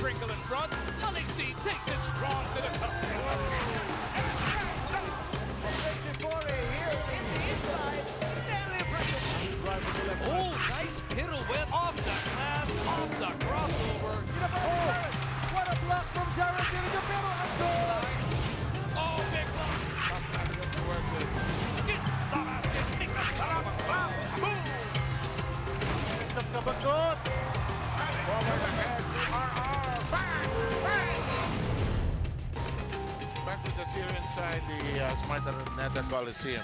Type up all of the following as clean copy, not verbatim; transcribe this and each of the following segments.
sprinkle in front. NLEX takes it strong to the cup. Oh, nice pirouette off the glass, off the crossover. What a block from Jared Pero ang goal! Oh, big block. To work with. It's the basket. Nick Salama. Boom. Sa kabagot! Forward ahead to RR. Bang! Bang! Back with us here inside the Smarter Neta Coliseum.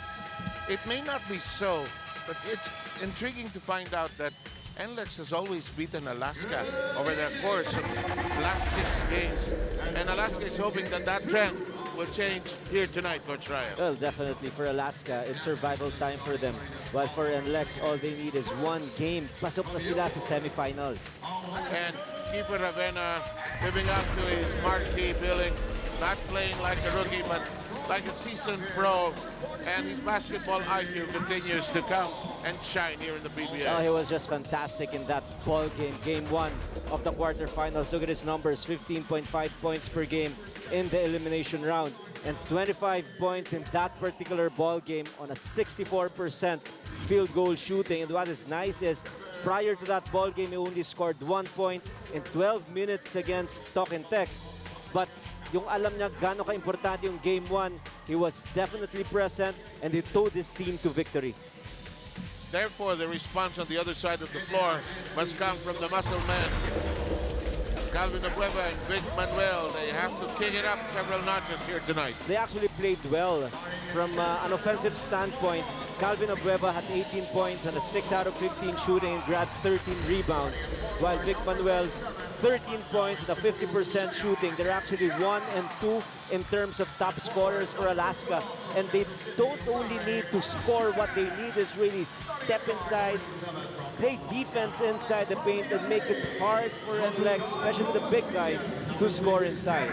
It may not be so, but it's intriguing to find out that NLEX has always beaten Alaska over the course of the last 6 games. And Alaska is hoping that that trend will change here tonight, Coach Ryan. Well, definitely for Alaska, it's survival time for them. While for NLEX, all they need is 1 game. Pasok na sila sa semifinals. And keeper Ravenna living up to his marquee billing, not playing like a rookie, but like a seasoned pro. And his basketball IQ continues to come and shine here in the PBA. Oh, he was just fantastic in that ball game, game 1 of the quarterfinals. Look at his numbers, 15.5 points per game in the elimination round. And 25 points in that particular ball game on a 64% field goal shooting. And what is nice is, prior to that ball game, he only scored 1 point in 12 minutes against Talk and Text. But yung alam niya gaano ka-importante yung game 1, he was definitely present and he towed his team to victory. Therefore, the response on the other side of the floor must come from the muscle man. Calvin Abueva and Vic Manuel, they have to kick it up several notches here tonight. They actually played well. From an offensive standpoint, Calvin Abueva had 18 points on a 6 out of 15 shooting and grabbed 13 rebounds, while Vic Manuel 13 points with a 50% shooting. They're actually 1 and 2 in terms of top scorers for Alaska. And they don't only need to score, what they need is really step inside, play defense inside the paint, and make it hard for NLEX, especially the big guys, to score inside.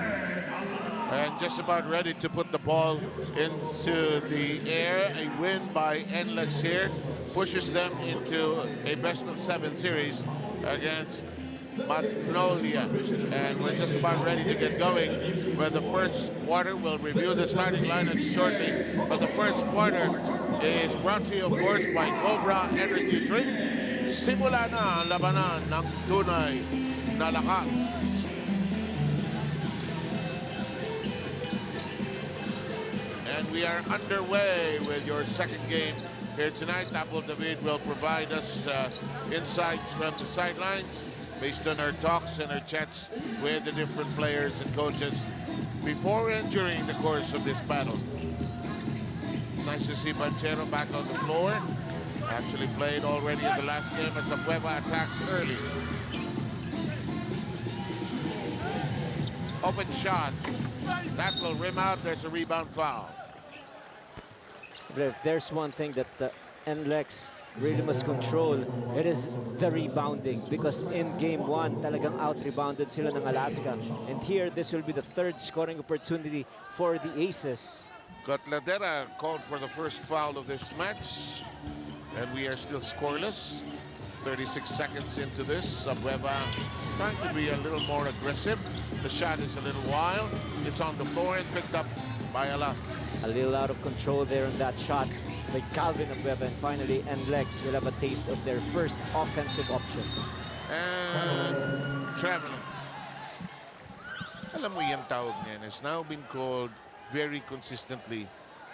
And just about ready to put the ball into the air. A win by NLEX here pushes them into a best-of-7 series against Magnolia. And we're just about ready to get going. For the first quarter, we'll review the starting lineups shortly. But the first quarter is brought to you, of course, by Cobra Energy Drink. Simula na ang labanan ng tunay na lakas. And we are underway with your second game here tonight. Apple David will provide us insights from the sidelines based on our talks and our chats with the different players and coaches before and during the course of this battle. Nice to see Banchero back on the floor. Actually played already in the last game as Abueva attacks early. Open shot. That will rim out. There's a rebound foul. But if there's one thing that NLEX really must control, it is the rebounding, because in game 1 talagang out-rebounded sila ng Alaska, and here this will be the 3rd scoring opportunity for the Aces. Cotladera called for the first foul of this match, and we are still scoreless. 36 seconds into this. Abueva trying to be a little more aggressive. The shot is a little wild. It's on the floor and picked up by Alas. A little out of control there on that shot by Calvin Abueva, and finally NLEX will have a taste of their first offensive option. And traveling. Alam mo yung tawag niyan has now been called very consistently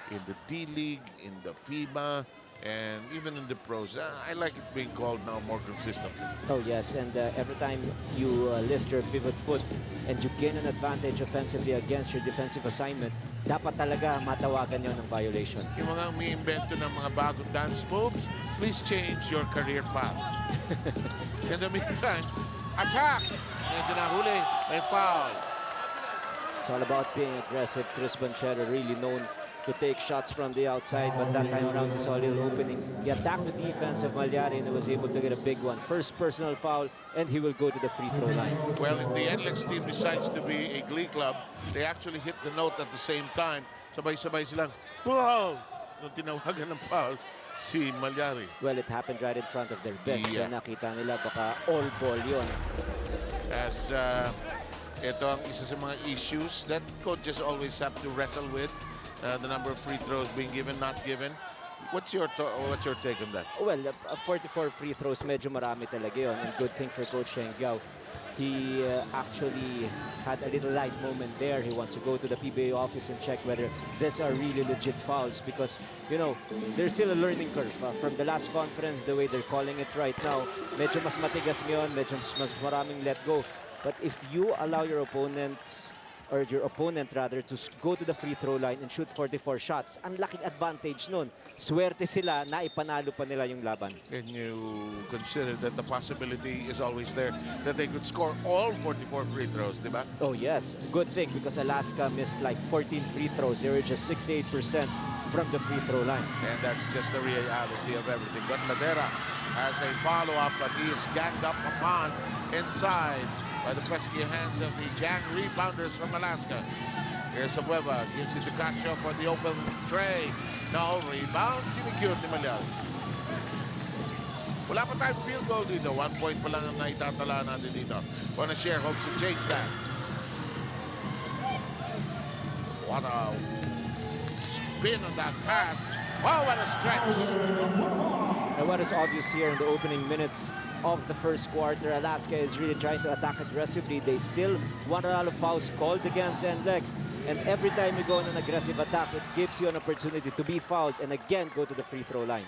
in the D-League, in the FIBA, and even in the pros. I like it being called now more consistently. Oh yes, and every time you lift your pivot foot and you gain an advantage offensively against your defensive assignment, dapat talaga matawagan yun ng violation. Yung mga umiimbento ng mga bagong dance moves, please change your career path. In the meantime, attack! Medyo nahuli, may foul. It's all about being aggressive. Chris Banchero really known to take shots from the outside, but that time around he saw a little opening. He attacked the defense of Malyari and was able to get a big one. First personal foul, and he will go to the free throw line. Well, if the NLEX team decides to be a glee club, they actually hit the note at the same time. Sabay-sabay silang, wow! Nung tinawagan ng foul, si Malyari. Well, it happened right in front of their bench. Yeah. So nakita nila baka all ball yun. As ito ang isa sa mga issues that coaches always have to wrestle with. The number of free throws being given, not given. What's your take on that? Well, 44 free throws, medyo marami talaga yun. And good thing for Coach Shenggao. He actually had a little light moment there. He wants to go to the PBA office and check whether these are really legit fouls because, you know, there's still a learning curve. From the last conference, the way they're calling it right now, medyo mas matigas ngayon, medyo mas maraming let go. But if you allow your opponents or your opponent rather to go to the free throw line and shoot 44 shots, ang laking advantage nun. Swerte sila na ipanalo pa nila yung laban. Can you consider that the possibility is always there that they could score all 44 free throws, di ba? Oh yes, good thing because Alaska missed like 14 free throws. They were just 68% from the free throw line. And that's just the reality of everything. But Madera has a follow-up, but he is ganged up upon inside by the pesky hands of the gang rebounders from Alaska. Here's Abueva, gives it to Cacho for the open tray. No, rebound, sinecure ni Malyal. Wala pa tayong field goal dito. 1 point pa lang ang naitatala natin dito. Bonashare hopes to change that. What a spin on that pass. Oh, what a stretch. And what is obvious here in the opening minutes of the first quarter, Alaska is really trying to attack aggressively. They still want a lot of fouls called against NLEX. And every time you go on an aggressive attack, it gives you an opportunity to be fouled and again go to the free throw line.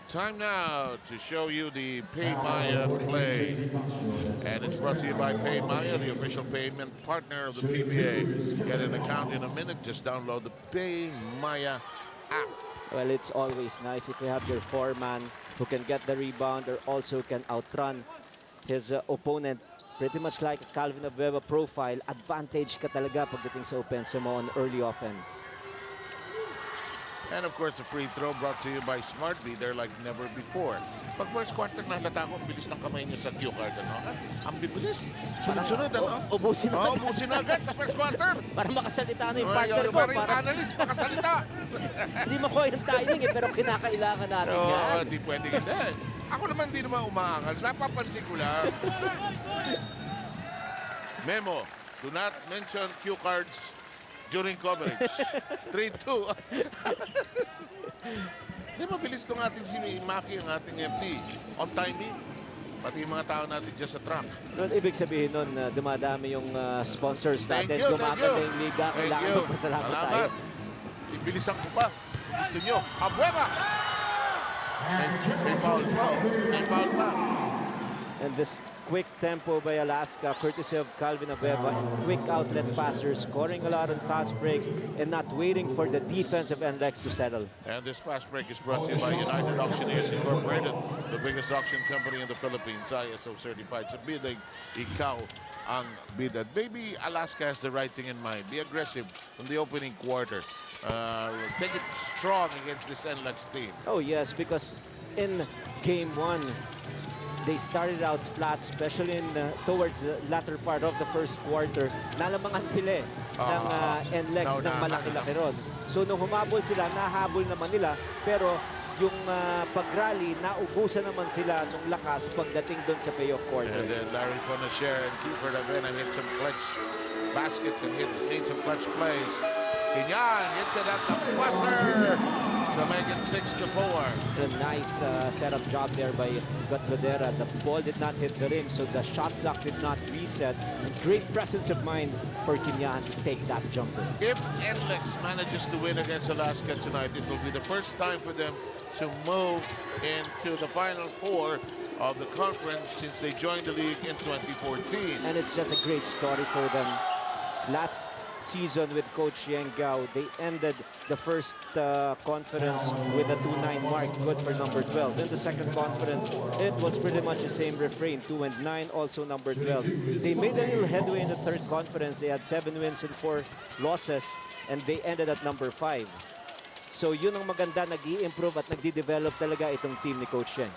Time now to show you the Pay Maya play. And it's brought to you by Pay Maya, the official payment partner of the PBA. Get an account in a minute. Just download the Pay Maya app. Well, it's always nice if you have your foreman who can get the rebound or also can outrun his opponent. Pretty much like a Calvin Abueva profile, advantage ka talaga pagdating sa offense mo on early offense. And of course, the free throw brought to you by Smart Be there like never before. Pag first quarter, nahalata ko, ang bilis ng kamay niyo sa cue card. Ano? Ang bibilis. Sunod-sunod, ano? Ubusin na. Ubusin na agad sa first quarter. Para makasalita na yung partner ko. Para yung analyst, makasalita. Hindi makuha yung timing pero kinakailangan natin yan. Hindi pwedeng hindi. Ako naman di naman umaangal. Napapansin ko lang. Memo, do not mention cue cards during coverage. 3-2. Di mabilis itong ating si Maki, ang ating FD. On timing. Pati yung mga tao natin dyan sa track. Well, ibig sabihin nun, dumadami yung sponsors natin. Gumaganda yung liga. Kailangan magpasalamat tayo. Ibilisan ko pa. Gusto nyo. Abueva! May foul pa. May foul pa. And this quick tempo by Alaska, courtesy of Calvin Abueva, and quick outlet passers, scoring a lot on fast breaks and not waiting for the defense of NLEX to settle. And this fast break is brought to you by United Auctioneers Incorporated, the biggest auction company in the Philippines, ISO certified. So bidding, ikaw ang bidad. Maybe Alaska has the right thing in mind. Be aggressive from the opening quarter. Take it strong against this NLEX team. Oh yes, because in game one, they started out flat, especially towards the latter part of the first quarter. Nalamangan sila ng NLEX ng malaki-laki ron. So nung humabol sila, nahabol naman nila. Pero yung pag-rally, naubusan naman sila nung lakas pagdating doon sa payoff quarter. And then Larry Fonashare and Kiefer Davena hit some clutch baskets and made some clutch plays. Kinyan hits it at the buzzer to make it 6-4. A nice setup job there by Gatladera. The ball did not hit the rim, so the shot clock did not reset. And great presence of mind for Kinyan to take that jumper. If NLEX manages to win against Alaska tonight, it will be the first time for them to move into the Final Four of the conference since they joined the league in 2014. And it's just a great story for them. Last season with Coach Yenggao, they ended the first conference with a 2-9 mark, good for number 12. In the second conference, it was pretty much the same refrain, 2-9, also number 12. They made a little headway in the third conference. They had 7 wins and 4 losses, and they ended at number 5. So yun ang maganda, nag-i-improve at nagdi-develop talaga itong team ni Coach Yen.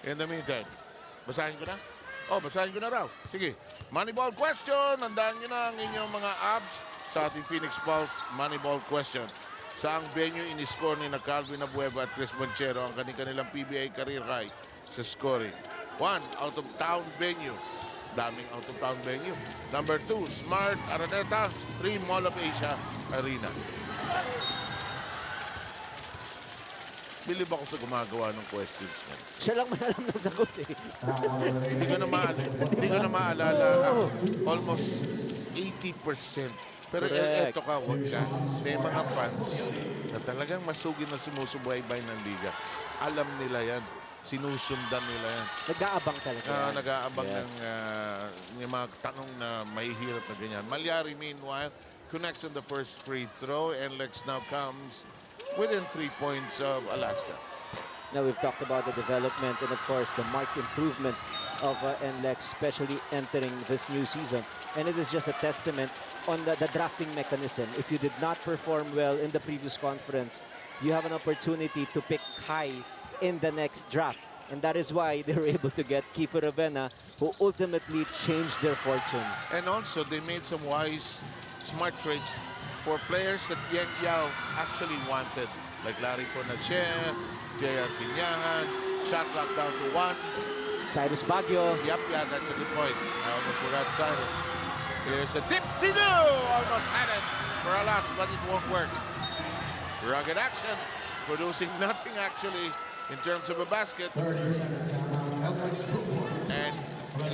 In the meantime, basahin ko na? Oh, basahin ko na raw. Sige. Moneyball question. Handaan nyo na ang inyong mga abs sa ating Phoenix Pulse Moneyball question. Saang venue iniscore ni na Calvin Abueva at Chris Banchero ang kanilang PBA career high sa scoring? 1, out-of-town venue. Daming out-of-town venue. Number 2, Smart Araneta. 3, Mall of Asia Arena. Bilib ako sa gumagawa ng questions niya. Siya lang may alam na sagot eh. Hindi ko na maalala. Almost 80%. Pero Correct. eto ka, wag ka. May mga fans na talagang masugid na sumusubaybay ng liga. Alam nila yan. Sinusundan nila yan. Nag-aabang talaga. Nag-aabang Yes. ng yung mga tanong na mahihirap na ganyan. Malyari, meanwhile, connects on the first free throw. NLEX now comes within 3 points of Alaska. Now we've talked about the development and of course the marked improvement of NLEX, especially entering this new season. And it is just a testament on the drafting mechanism. If you did not perform well in the previous conference, you have an opportunity to pick high in the next draft. And that is why they were able to get Kiefer Ravena, who ultimately changed their fortunes. And also, they made some wise, smart trades for players that Yang Yao actually wanted, like Larry Fornacier, J.R. Pinyahan, shot clock down to 1. Cyrus Baguio. Yep, yeah, that's a good point. I almost forgot Cyrus. Here's a dipsy-do! Almost had it for Alas, but it won't work. Rugged action, producing nothing actually in terms of a basket. And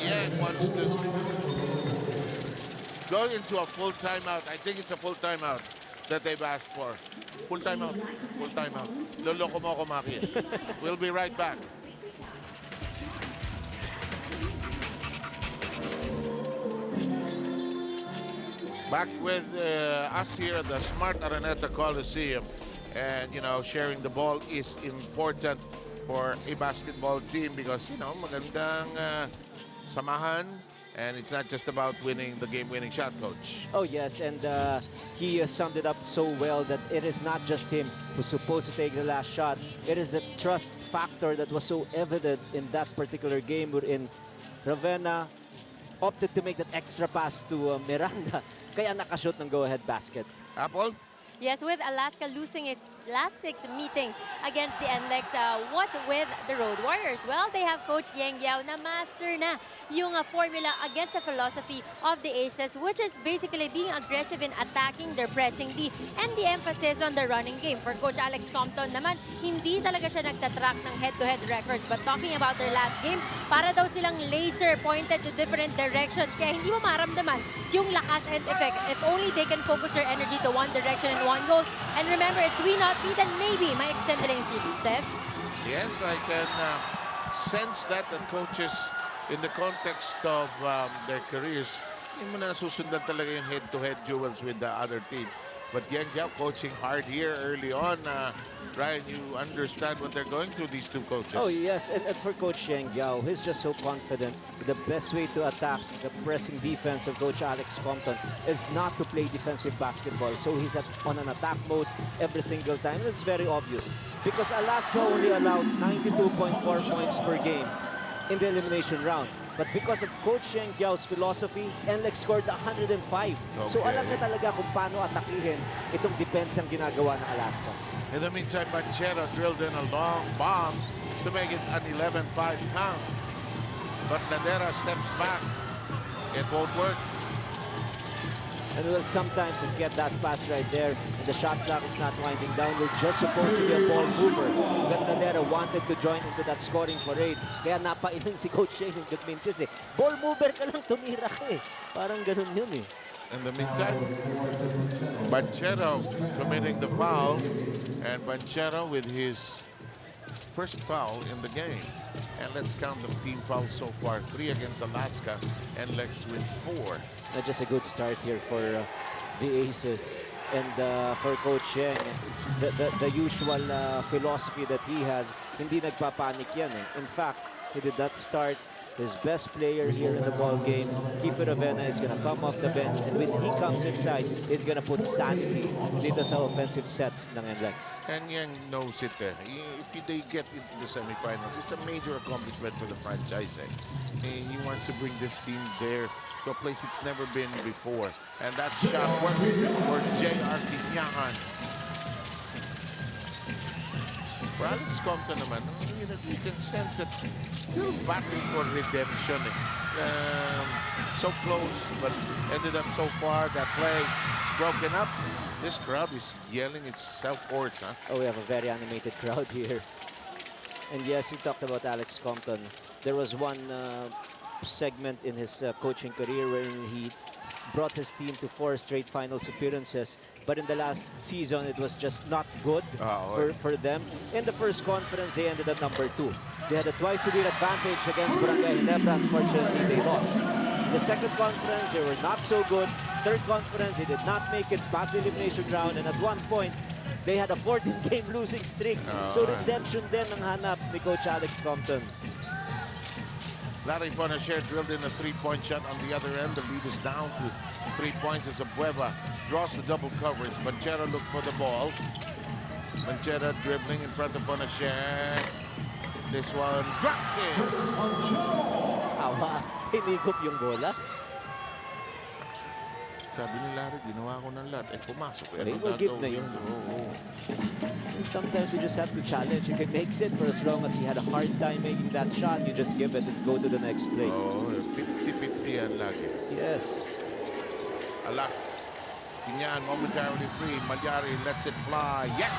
Yang wants to go into a full timeout. I think it's a full timeout that they've asked for. Full timeout. Full timeout. Loloko mo ako, Maki. We'll be right back. Back with us here at the Smart Araneta Coliseum. And, you know, sharing the ball is important for a basketball team because, you know, magandang samahan. And it's not just about winning the game-winning shot, Coach. Oh, yes, and he summed it up so well that it is not just him who's supposed to take the last shot. It is the trust factor that was so evident in that particular game wherein Ravena opted to make that extra pass to Miranda. Kaya nakashoot ng go-ahead basket. Apple? Yes, with Alaska losing its last 6 meetings against the NLEX, what with the Road Warriors? Well, they have Coach Yang Yao na master na yung formula against the philosophy of the Aces, which is basically being aggressive in attacking their pressing D and the emphasis on the running game. For Coach Alex Compton naman, hindi talaga siya nagtatrack ng head-to-head records. But talking about their last game, para daw silang laser pointed to different directions. Kaya hindi mo maramdaman yung lakas and effect if only they can focus their energy to one direction and one goal. And remember, it's we not beat and maybe may extend the series, Steph. Yes, I can sense that the coaches, in the context of their careers, hindi mo na nasusundan talaga yung head-to-head duels with the other teams. But Yang Yao coaching hard here early on. Ryan, you understand what they're going through, these two coaches. Oh, yes, and for Coach Yang Yao, he's just so confident. The best way to attack the pressing defense of Coach Alex Compton is not to play defensive basketball. So he's on an attack mode every single time. And it's very obvious because Alaska only allowed 92.4 points per game in the elimination round. But because of Coach Yang Yao's philosophy, NLEX scored 105. So alam na talaga kung paano atakihin itong depensang ginagawa ng Alaska. In the meantime, Banchero drilled in a long bomb to make it an 11-5 count. But Ladera steps back. It won't work. And well, sometimes you get that pass right there, and the shot clock is not winding down. You're just supposed to be a ball mover. Gandalera wanted to join into that scoring parade. Kaya napailing si Coach Shane yung Gagmintis eh. Ball mover ka lang, tumira ka eh. Parang ganun yun eh. In the meantime, Banchero committing the foul. And Banchero with his first foul in the game. And let's count the team fouls so far. 3 against Alaska. And NLEX with 4. Not just a good start here for the Aces and for Coach Yang. The usual philosophy that he has, hindi nagpapanik yan eh. In fact, he did not start his best player here in the ball game. Kiefer Ravena is going to come off the bench, and when he comes inside, he's going to put sanity dito sa offensive sets ng NLEX. And Yang knows it. If they get into the semifinals, it's a major accomplishment for the franchise. He wants to bring this team there to a place it's never been before. And that shot works for J.R. Pinyahan. For Alex Compton naman, you can sense that still battling for redemption. So close, but ended up so far. That play broken up. This crowd is yelling itself hoarse, huh? Oh, we have a very animated crowd here. And yes, you talked about Alex Compton. There was one segment in his coaching career wherein he brought his team to 4 straight finals appearances. But in the last season, it was just not good for them. In the first conference, they ended at number 2. They had a twice-to-beat advantage against Barangay Ginebra. Unfortunately, they lost. In the second conference, they were not so good. Third conference, they did not make it past the elimination round. And at one point, they had a 14-game losing streak. So redemption din ang hanap ni Coach Alex Compton. Larry Bonacher drilled in a 3-point shot on the other end. The lead is down to 3 points as Abueva draws the double coverage. Manchera looked for the ball. Manchera dribbling in front of Bonacher. This one drops it. Awa, hinigop yung bola. Sabi ni Larry, ginawa ko ng lahat. Pumasok. They will give na yun. Sometimes you just have to challenge. If he makes it for as long as he had a hard time making that shot, you just give it and go to the next play. 50-50 yan lagi. Yes. Alas, Kinyan momentarily free. Malyari lets it fly. Yes!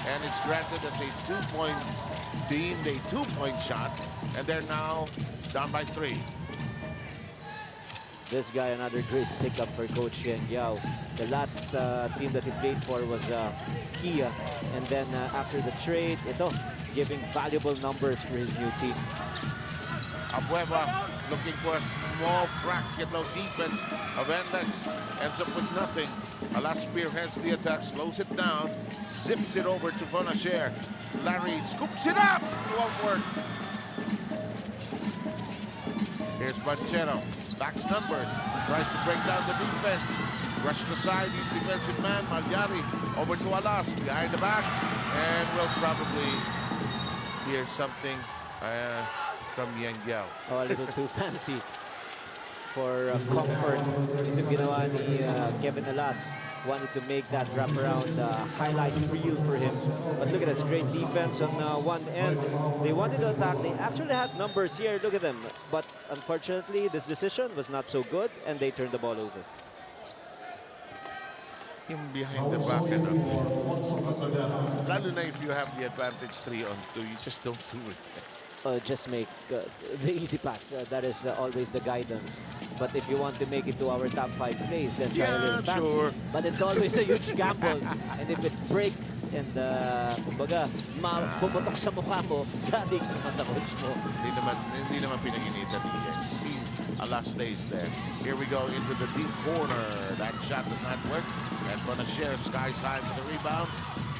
And it's granted as a 2-point, deemed a 2-point shot. And they're now down by 3. This guy, another great pickup for Coach Yang Yao. The last team that he played for was Kia. And then after the trade, giving valuable numbers for his new team. Abueva looking for a small crack, get no defense of NLEX. Ends up with nothing. Alas spearheads the attack, slows it down, zips it over to Bonacher. Larry scoops it up. It won't work. Here's Manchero. Backs numbers. Tries to break down the defense. Rushed aside his defensive man, Malyari. Over to Alas, behind the back. And we'll probably hear something from Yang Yao. A little too fancy for comfort. Ito ginawa ni Kevin Alas. Wanted to make that wraparound highlight reel for him. But look at this great defense on one end. They wanted to attack. They actually had numbers here. Look at them. But unfortunately, this decision was not so good, and they turned the ball over. Him behind the back. Lalo na if you have the advantage 3-on-2, you just don't do it. Just make the easy pass. That is always the guidance. But if you want to make it to our top 5 plays, then try a little fancy. Sure. But it's always a huge gamble. And if it breaks and kumbaga, pumutok sa mukha mo, galing naman sa coach mo. Hindi naman pinag-initan ni Yang. Alas stays there. Here we go into the deep corner. That shot does not work. And Bonacher skies high for the rebound.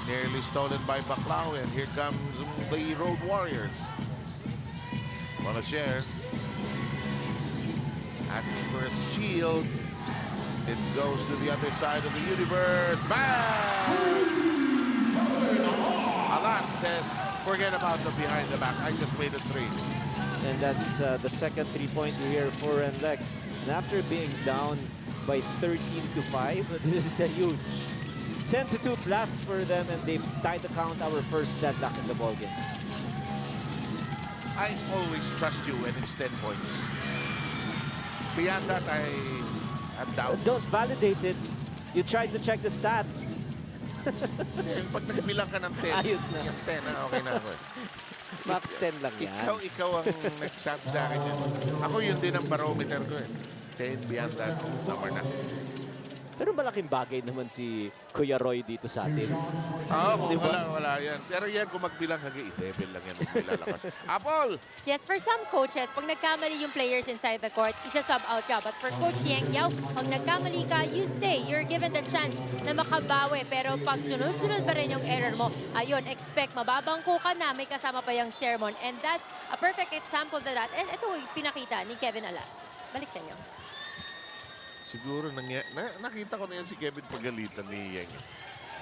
Nearly stolen by Baclao. And here comes the Road Warriors. Bonacher asking for a shield. It goes to the other side of the universe. Bang! Alas says, forget about the behind the back. I just made a 3. And that's the second 3-pointer here for NLEX. And after being down by 13-5, this is a huge 10-2 blast for them, and they've tied the count, our first deadlock in the ballgame. I always trust you when it's 10 points. Beyond that, I have doubts. Don't validate it. You tried to check the stats. Pag nagbilang ka ng 10, ayos na. yung 10 na okay na ako. Max 10 lang yan. Ikaw ang nagsabi sa akin yun. Ako yun din ang barometer ko eh. 10 beyond that, number na. Pero malaking bagay naman si Kuya Roy dito sa atin. Oo, wala yan. Pero yan, kung magbilang hagi-11 lang yan, maglalakas. Apol! Yes, for some coaches, pag nagkamali yung players inside the court, isa-sub out ka. But for Coach Yang Yao, pag nagkamali ka, you stay. You're given the chance na makabawi. Pero pag sunod-sunod pa rin yung error mo, ayun, expect mababangko ka na, may kasama pa yung sermon. And that's a perfect example to that. And ito pinakita ni Kevin Alas. Balik sa inyo. Siguro nakita ko na yan si Kevin pagalitan ni Yang.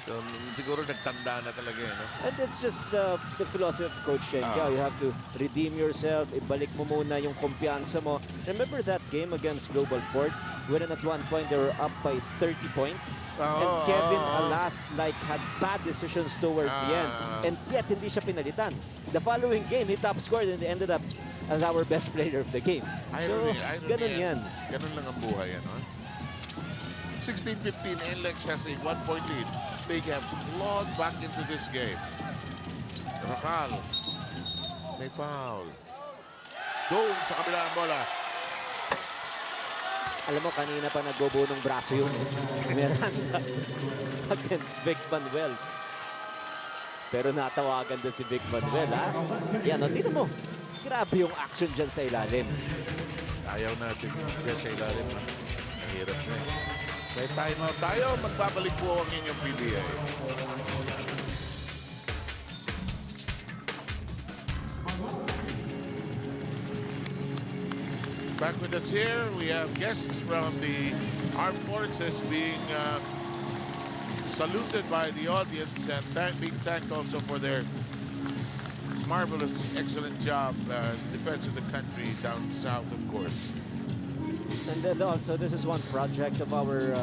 So, siguro nagtanda na talaga, no? And it's just the philosophy of Coach Shen Yao. You have to redeem yourself, ibalik mo muna yung kumpiyansa mo. Remember that game against Global Port? When at one point they were up by 30 points. And Kevin Alas had bad decisions towards the end. And yet, hindi siya pinalitan. The following game, he top scored and ended up as our best player of the game. So, ganun yan. Ganun lang ang buhay, ano? 16-15, NLEX has a 1-point lead. They have clawed back into this game. Rakal. May foul. Doon sa kabilang bola. Alam mo, kanina pa nagbobo ng braso yung Miranda against Vic Manuel. Pero natawagan din si Vic Manuel, ha? Yan, o, tingnan mo. Grabe yung action dyan sa ilalim. Ayaw natin dyan sa ilalim. Mahirap na eh. May timeout tayo. Magbabalik po ang inyong PBA. Back with us here, we have guests from the armed forces being saluted by the audience and being thanked also for their marvelous, excellent job defense of the country down south, of course. And then also, this is one project of our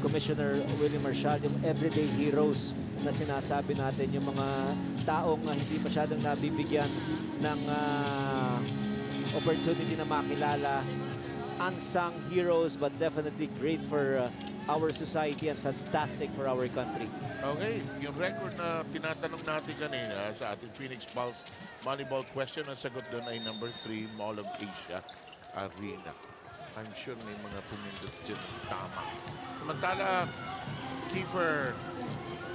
Commissioner Willie Marshall, yung everyday heroes na sinasabi natin, yung mga taong hindi masyadong nabibigyan ng opportunity na makilala. Unsung heroes, but definitely great for our society and fantastic for our country. Okay, yung record na tinatanong natin kanina sa ating Phoenix Pulse Moneyball question, ang sagot doon ay number 3, Mall of Asia Arena. I'm sure may mga pumindot dyan tama. Samantala, Kiefer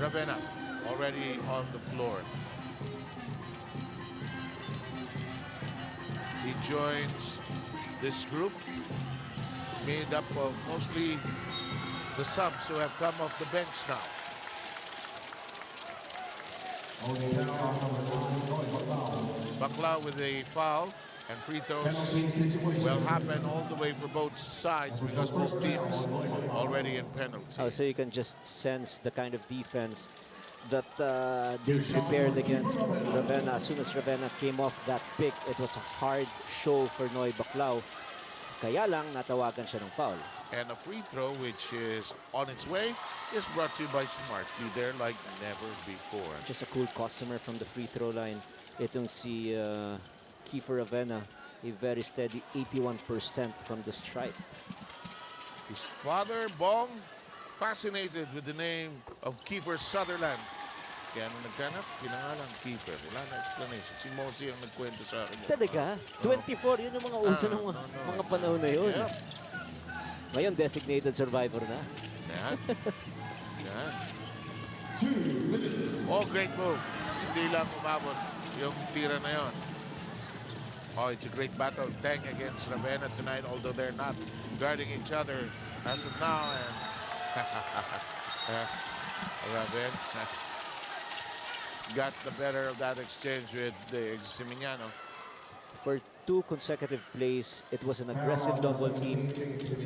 Ravenna already on the floor. He joins this group made up of mostly the subs who have come off the bench now. Bakla with a foul, and free throws will happen all the way for both sides because both teams already in penalty. Oh, so you can just sense the kind of defense that they prepared against Ravenna. As soon as Ravenna came off that pick, it was a hard show for Noy Baclao. Kaya lang, natawagan siya ng foul. And a free throw, which is on its way, is brought to you by Smart. Be there like never before. Just a cool customer from the free throw line. Itong si Kiefer Ravenna, a very steady 81% from the stripe. His father, Bong, fascinated with the name of Kiefer Sutherland. Kaya nung nagkanap, pinangalan Kiefer. Wala na explanation. Si Mosi ang nagkwento sa akin. Talaga? 24, yun yung mga uso ng mga panahon na yun. Yep. Ngayon, designated survivor na. Yan. Yan. Oh, great move. Hindi lang umabot yung tira na yon. Oh, it's a great battle. Tang against Ravenna tonight, although they're not guarding each other as of now. And Ravenna got the better of that exchange with the Siminiano. For 2 consecutive plays, it was an aggressive double team.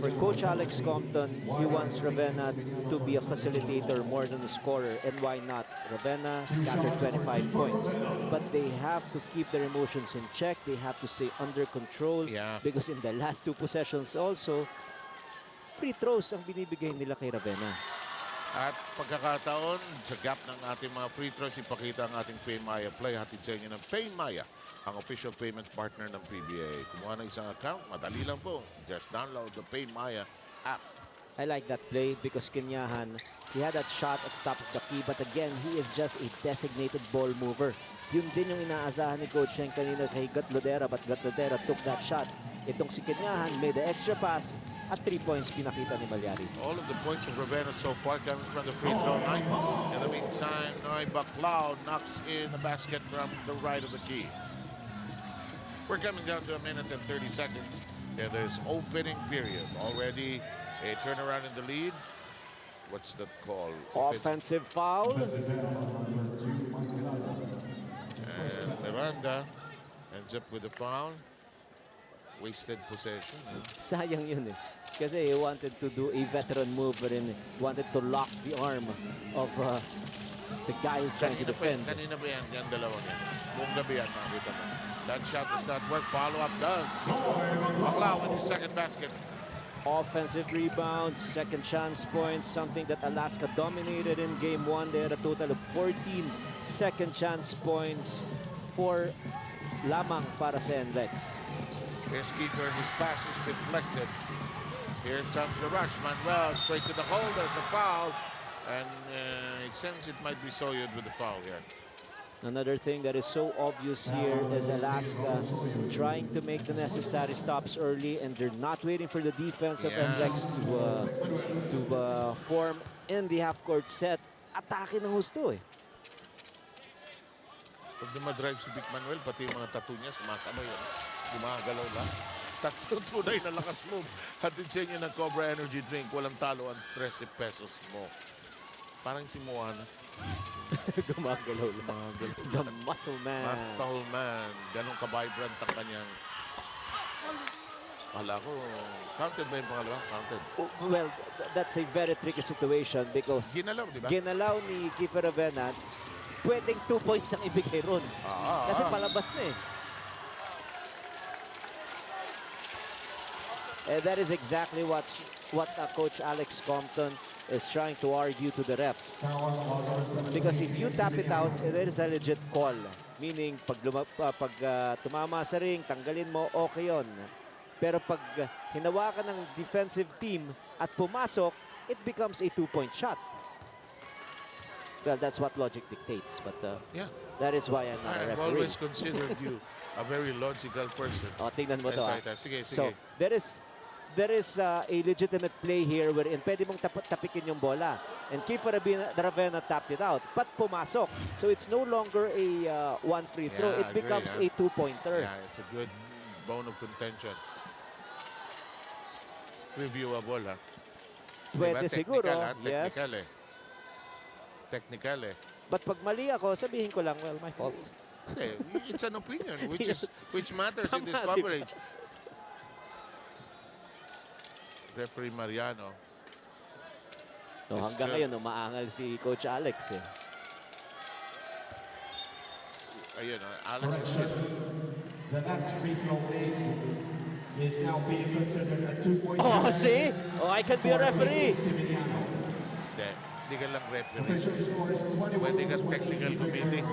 For Coach Alex Compton, he wants Ravenna to be a facilitator more than a scorer. And why not? Ravenna scattered 25 points. But they have to keep their emotions in check. They have to stay under control. Yeah. Because in the last 2 possessions also, free throws ang binibigay nila kay Ravenna. At pagkakataon, sa gap ng ating mga free throws, ipakita ang ating Paymaya play. Hatid sa inyo ng Paymaya, ang official payment partner ng PBA. Kumuha ng isang account, madali lang po. Just download the Paymaya app. I like that play because Kenyahan, he had that shot at the top of the key, but again, he is just a designated ball mover. Yun din yung inaasahan ni Coach Shen kanina kay Gatlodera, but Gatlodera took that shot. Itong si Kenyahan made the extra pass at 3 points pinakita ni Malyari. All of the points of Ravenna so far coming from the free throw line. In the meantime, Noy Baclao knocks in the basket from the right of the key. We're coming down to 1 minute and 30 seconds. Yeah, there's opening period. Already a turnaround in the lead. What's that called? Offensive foul. And Miranda ends up with a foul. Wasted possession. Sayang yun eh. kasi he wanted to do a veteran move wherein he wanted to lock the arm of the guy who's trying to defend. Kanina ba yan? Yan dalawang yan. Buong gabi yan, makikita mo. That shot does not work. Follow-up does. Bakla with his second basket. Offensive rebound, second chance points, something that Alaska dominated in game 1. They had a total of 14 second chance points, 4 lamang para sa NLEX. Here's Keeper, his pass is deflected. Here comes the rush. Manuel straight to the hole. There's a foul. And it seems it might be Soyud with the foul here. Another thing that is so obvious here is Alaska trying to make the necessary stops early, and they're not waiting for the defense of NLEX to form in the half-court set. Atake ng husto eh. Pag dumadrive si Vic Manuel, pati yung mga tattoo niya, sumasabay yun. Gumagalaw lang. Tattoo tunay na lakas move. Hatid sa inyo ng Cobra Energy Drink. Walang talo ang 13 pesos mo. Parang si Moana. Gumagalaw lang. The muscle man. Muscle man. Ganong ka-vibrant ang kanyang... Kala ko, counted ba yung pangalawa? Counted. Well, that's a very tricky situation because Ginalaw, di ba? ginalaw ni Kiefer Avenat, pwedeng 2 points nang ibigay ron. Kasi palabas na eh. And that is exactly what Coach Alex Compton is trying to argue to the refs. Because if you tap it out, there is a legit call. Meaning, pag tumama sa ring, tanggalin mo, okay yun. Pero pag hinawakan ng defensive team at pumasok, it becomes a 2-point shot. Well, that's what logic dictates. But Yeah. that is why I'm not a I've referee. always considered you a very logical person. O, tingnan mo to. Sige, sige. So, there is a legitimate play here wherein pwede mong tapikin yung bola. And Kiefer Avenat tapped it out, but pumasok. So it's no longer a one free throw. Yeah, It becomes a 2-pointer. Yeah, it's a good bone of contention. Reviewable, ha? Pwede siguro. Technical, Yes. Technical, eh. But pag mali ako, sabihin ko lang, well, my fault. Hey, it's an opinion, Yes. which matters in this Tama, di ba? coverage. Referee Mariano. So, It's hanggang true. ngayon, umaangal si Coach Alex eh. Ayun, Alex is hit. The last free throw made is now being considered a 2-point. Oh, see? Oh, I could be a referee. Hindi ka lang referee. Official score is 21. Pwede ka technical committee.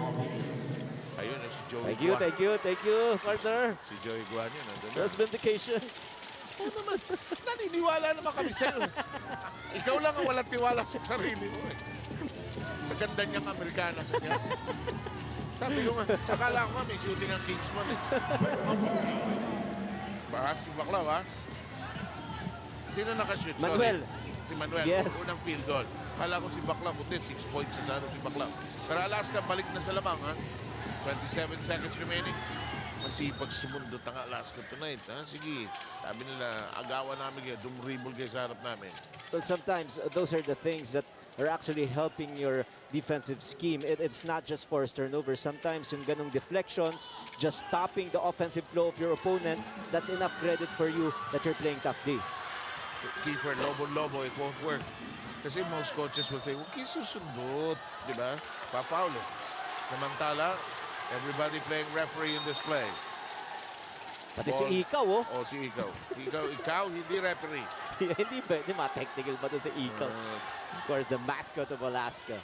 Ayun, si Joey Thank you, partner. Si Joey Guan yun. Nandun na. That's vindication. Oo naman. Naniniwala naman kami sa'yo. Ikaw lang ang walang tiwala sa sarili mo eh. Sa ganda niyang Amerikana niya. Sabi ko nga, akala ko nga may shooting ang Kingsman eh. Baka si Baklaw, ha? Sino nakashoot? Manuel. Sorry. Si Manuel. Yes. Unang field goal. Akala ko si Baklaw, kundi 6 points sa sana si Baklaw. Pero Alaska, balik na sa lamang, ha? 27 seconds remaining. Masipag sumundot ang Alaska tonight, ha? Sige, sabi nila, agawan namin kayo, dumribol kayo sa harap namin. Well, sometimes those are the things that are actually helping your defensive scheme. It's not just forced turnovers. Sometimes yung ganong deflections, just stopping the offensive flow of your opponent, that's enough credit for you that you're playing tough D. Kiefer, lobo, it won't work. Kasi most coaches will say, huwag kayo susundot, di ba? Pa-foul eh. Samantala, everybody playing referee in this play. Pati Ball. si Ikaw, oh. O, si Ikaw. Ikaw, hindi referee. Hindi pwede, ma-technical pa doon si Ikaw. Of course, the mascot of Alaska.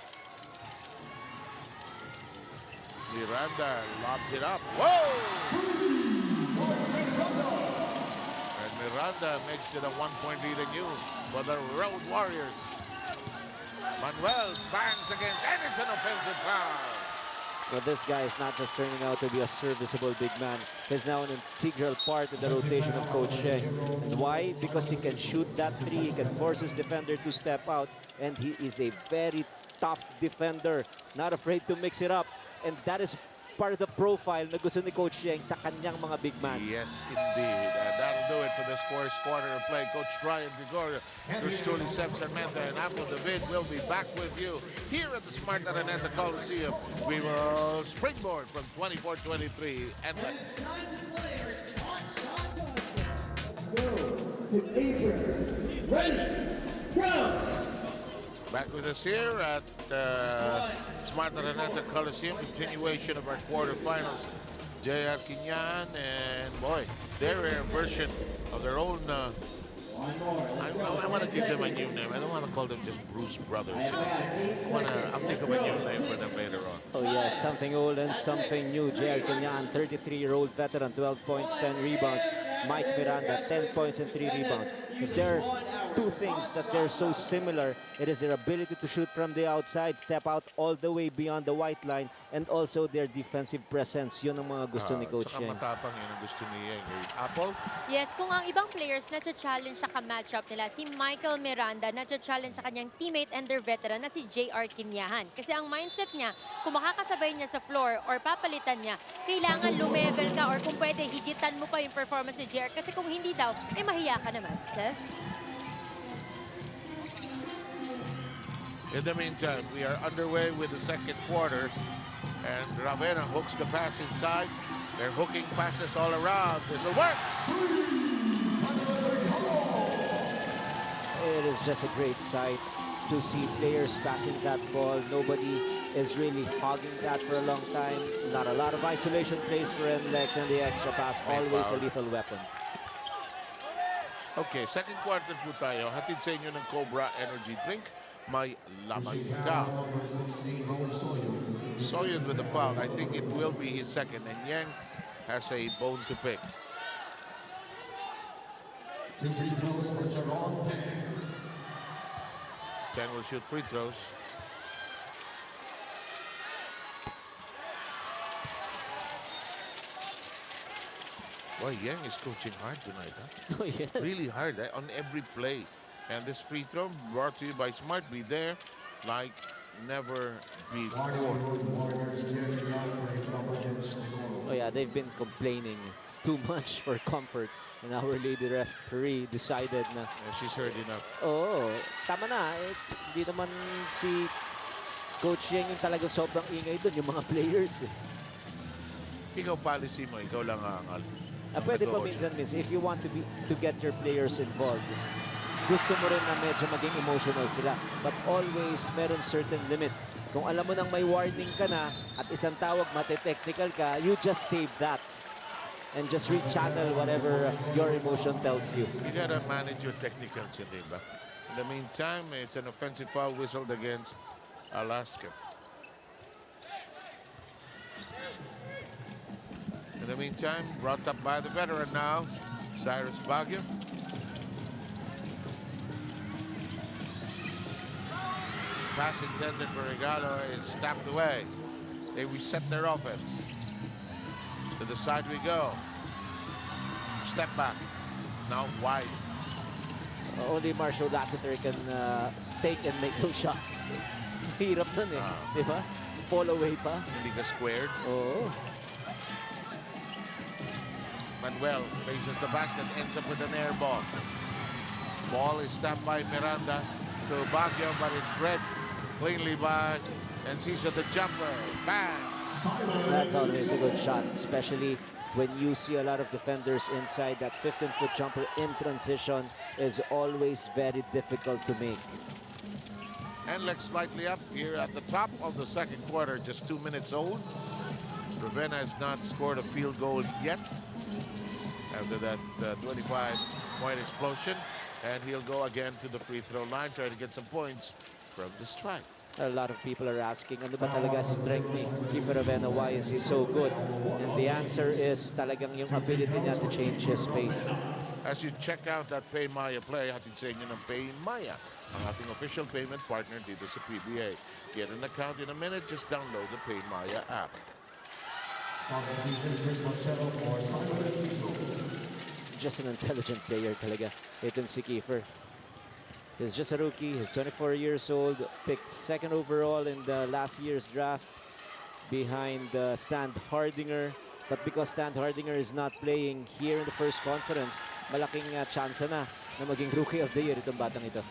Miranda lobs it up. Whoa! And Miranda makes it a 1-point lead again for the Road Warriors. Manuel bangs against, and it's an offensive foul. So this guy is not just turning out to be a serviceable big man. He's now an integral part of the rotation of Coach Sheng. And why? Because he can shoot that three, he can force his defender to step out, and he is a very tough defender, not afraid to mix it up. And that is part of the profile na gusto ni Coach Sheng sa kanyang mga big man. Yes, indeed. And that'll do it for this first quarter of play. Coach Brian Gregorio, there's truly Seb Sarmenta, and after the bid, we'll be back with you here at the Smart Araneta Coliseum. We will springboard from 24-23 and let's to April. Ready, go! Back with us here at Smart Araneta Coliseum, continuation of our quarterfinals. JR Quinyan and boy, their version of their own. I want to give them a new name. I don't want to call them just Bruce Brothers. You know? I'll think of a new name for them later on. Oh yes, something old and something new. JR Kenyan, 33-year-old veteran, 12 points, 10 rebounds. Mike Miranda, 10 points and 3 rebounds. If there are two things that they're so similar, it is their ability to shoot from the outside, step out all the way beyond the white line, and also their defensive presence. Yun ang mga gusto ni Coach Saka Yang. matapang yun ang gusto ni Yang. Apple? Yes, kung ang ibang players na challenge sa ka-matchup nila, si Michael Miranda na challenge sa kanyang teammate and their veteran na si JR Quinyahan. Kasi ang mindset niya, kung makakasabay niya sa floor or papalitan niya, kailangan lumevel ka or kung pwede, higitan mo pa yung performance ni JR. Kasi kung hindi daw, mahiya ka naman. Seth? In the meantime, we are underway with the second quarter. And Ravena hooks the pass inside. They're hooking passes all around. This will work. It is just a great sight to see players passing that ball. Nobody is really hogging that for a long time. Not a lot of isolation plays for NLEX, and the extra pass, always a lethal weapon. Okay, second quarter po tayo. Hatid sa inyo ng Cobra Energy Drink. May laman ka. Soyun with the foul. I think it will be his second. And Yang has a bone to pick. 2 free throws for Jerome Tang. Ken will shoot free throws. Boy, Yang is coaching hard tonight, huh? Oh, yes. Really hard on every play. And this free throw brought to you by Smart. Be there like never before. Oh yeah, they've been complaining too much for comfort. And our lady referee decided na, She's heard enough. oh, tama na. Hindi naman si Coach Yang yung talagang sobrang ingay doon, yung mga players. Ikaw policy mo, ikaw lang ang Pwede pa minsan-minsan, if you want to get your players involved, gusto mo rin na medyo maging emotional sila. But always, meron certain limit. Kung alam mo nang may warning ka na at isang tawag mati-technical ka, you just save that. And just rechannel whatever your emotion tells you. You gotta manage your technicals, hindi ba? In the meantime, it's an offensive foul whistled against Alaska. In the meantime, brought up by the veteran now, Cyrus Baguio. Pass intended for Regalo is tapped away. They reset their offense. To the side we go. Step back. Now wide. Only Marshall Lassiter can take and make those shots. Hirap nun eh, di ba? Fall away pa. Hindi ka squared. Oo. Manuel faces the basket, ends up with an air ball. Ball is tapped by Miranda to Baguio, but it's read cleanly by Enciso, the jumper. Bang! That's always a good shot, especially when you see a lot of defenders inside. That 15-foot jumper in transition is always very difficult to make. NLEX slightly up here at the top of the second quarter, just 2 minutes old. Ravenna has not scored a field goal yet after that 25-point explosion. And he'll go again to the free throw line, try to get some points from the strike. A lot of people are asking, ano ba talaga strength ni Kiefer Ravenna? Why is he so good? And the answer is talagang yung ability niya to change his pace. As you check out that Pay Maya play, hatid sa inyo ng Pay Maya, ang ating official payment partner dito sa PBA. Get an account in a minute, just download the Pay Maya app. Just an intelligent player talaga itong si Kiefer. He's just a rookie. He's 24 years old. Picked second overall in the last year's draft behind Stan Hardinger. But because Stan Hardinger is not playing here in the first conference, malaking chance na maging rookie of the year itong batang ito.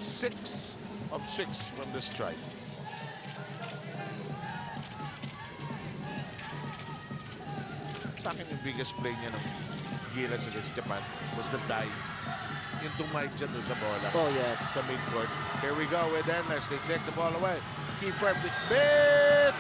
6 of 6 from the strike. Sa akin yung biggest play niya ng Gilas against Japan was the dive. yung tumay dyan doon sa bola. Oh, yes. Sa midcourt. Here we go with NLEX. They take the ball away. Keeper, bit!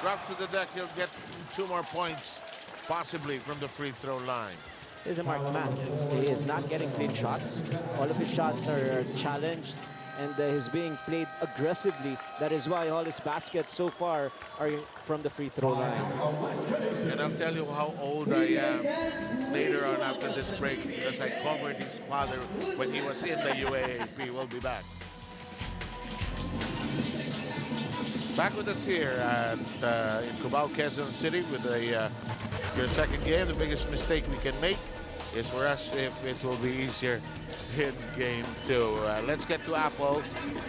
Drops to the deck. He'll get 2 more points, possibly from the free throw line. He's a marked man. He is not getting clean shots. All of his shots are challenged, and he's being played aggressively. That is why all his baskets so far are from the free throw line. And I'll tell you how old I am later on after this break, because I covered his father when he was in the UAAP. We'll be back. Back with us here at in Cubao, Quezon City with your second game. The biggest mistake we can make is for us if it will be easier in game 2. Let's get to Apple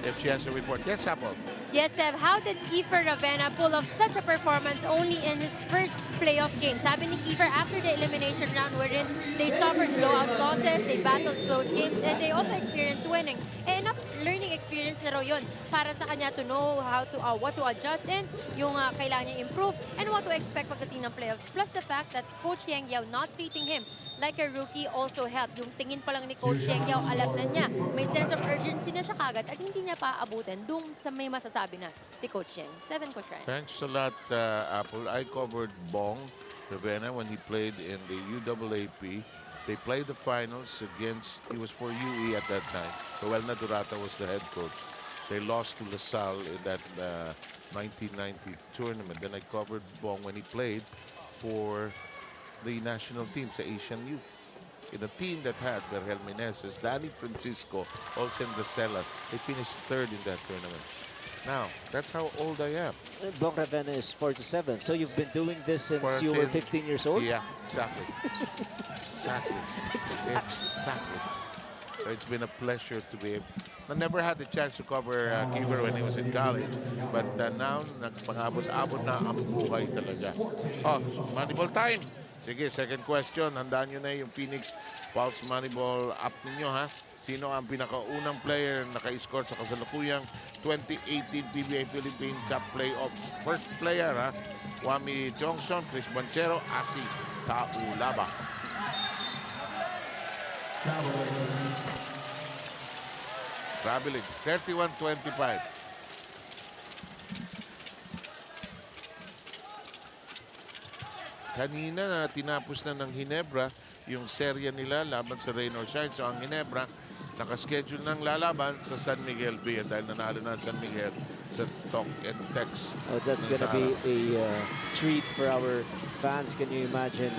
if she has a report. Yes, Apple. Yes, Seb, how did Kiefer Ravenna pull off such a performance only in his first playoff game? Sabi ni Kiefer, after the elimination round wherein they suffered blowout losses, they battled close games, and they also experienced winning. And enough learning experience na raw yun para sa kanya to know how to what to adjust and yung kailangan niya improve and what to expect pagdating ng playoffs. Plus the fact that Coach Yang Yao not treating him like a rookie also helped. Yung tingin pa lang ni Coach Yang Yao, alam na niya. May sense of urgency na siya kagad at hindi niya pa aabutin dung sa may masasabi na si Coach Yang. 7, Coach Ryan. Thanks a lot, Apple. I covered Bong Ravenna when he played in the UAAP. They played the finals against, he was for UE at that time. Joel Nadurata was the head coach. They lost to LaSalle in that 1990 tournament. Then I covered Bong when he played for the national team sa Asian Youth. In a team that had Berhel Meneses, Danny Francisco, Olsen Drasela, they finished 3rd in that tournament. Now, that's how old I am. Bong Ravenna is 47, so you've been doing this since you were 15 years old? Yeah, exactly. Exactly. Exactly. So it's been a pleasure to be able. I never had the chance to cover Kiefer when he was in college, but now, nagpangabot-abot na ang buhay talaga. Oh, Moneyball time! Sige, second question. Handaan nyo na yung Phoenix Pulse Moneyball app ninyo, ha? Sino ang pinakaunang player na naka-score sa kasalukuyang 2018 PBA Philippine Cup Playoffs? First player, ha? Wami Johnson, Chris Banchero, Asi Taulaba. Traveling, 31-25. Kanina na tinapos na ng Ginebra yung serya nila laban sa Rain or Shine. So ang Ginebra nakaschedule ng lalaban sa San Miguel Bay dahil nanalo na San Miguel sa talk and text. Oh, that's gonna be a treat for our fans. Can you imagine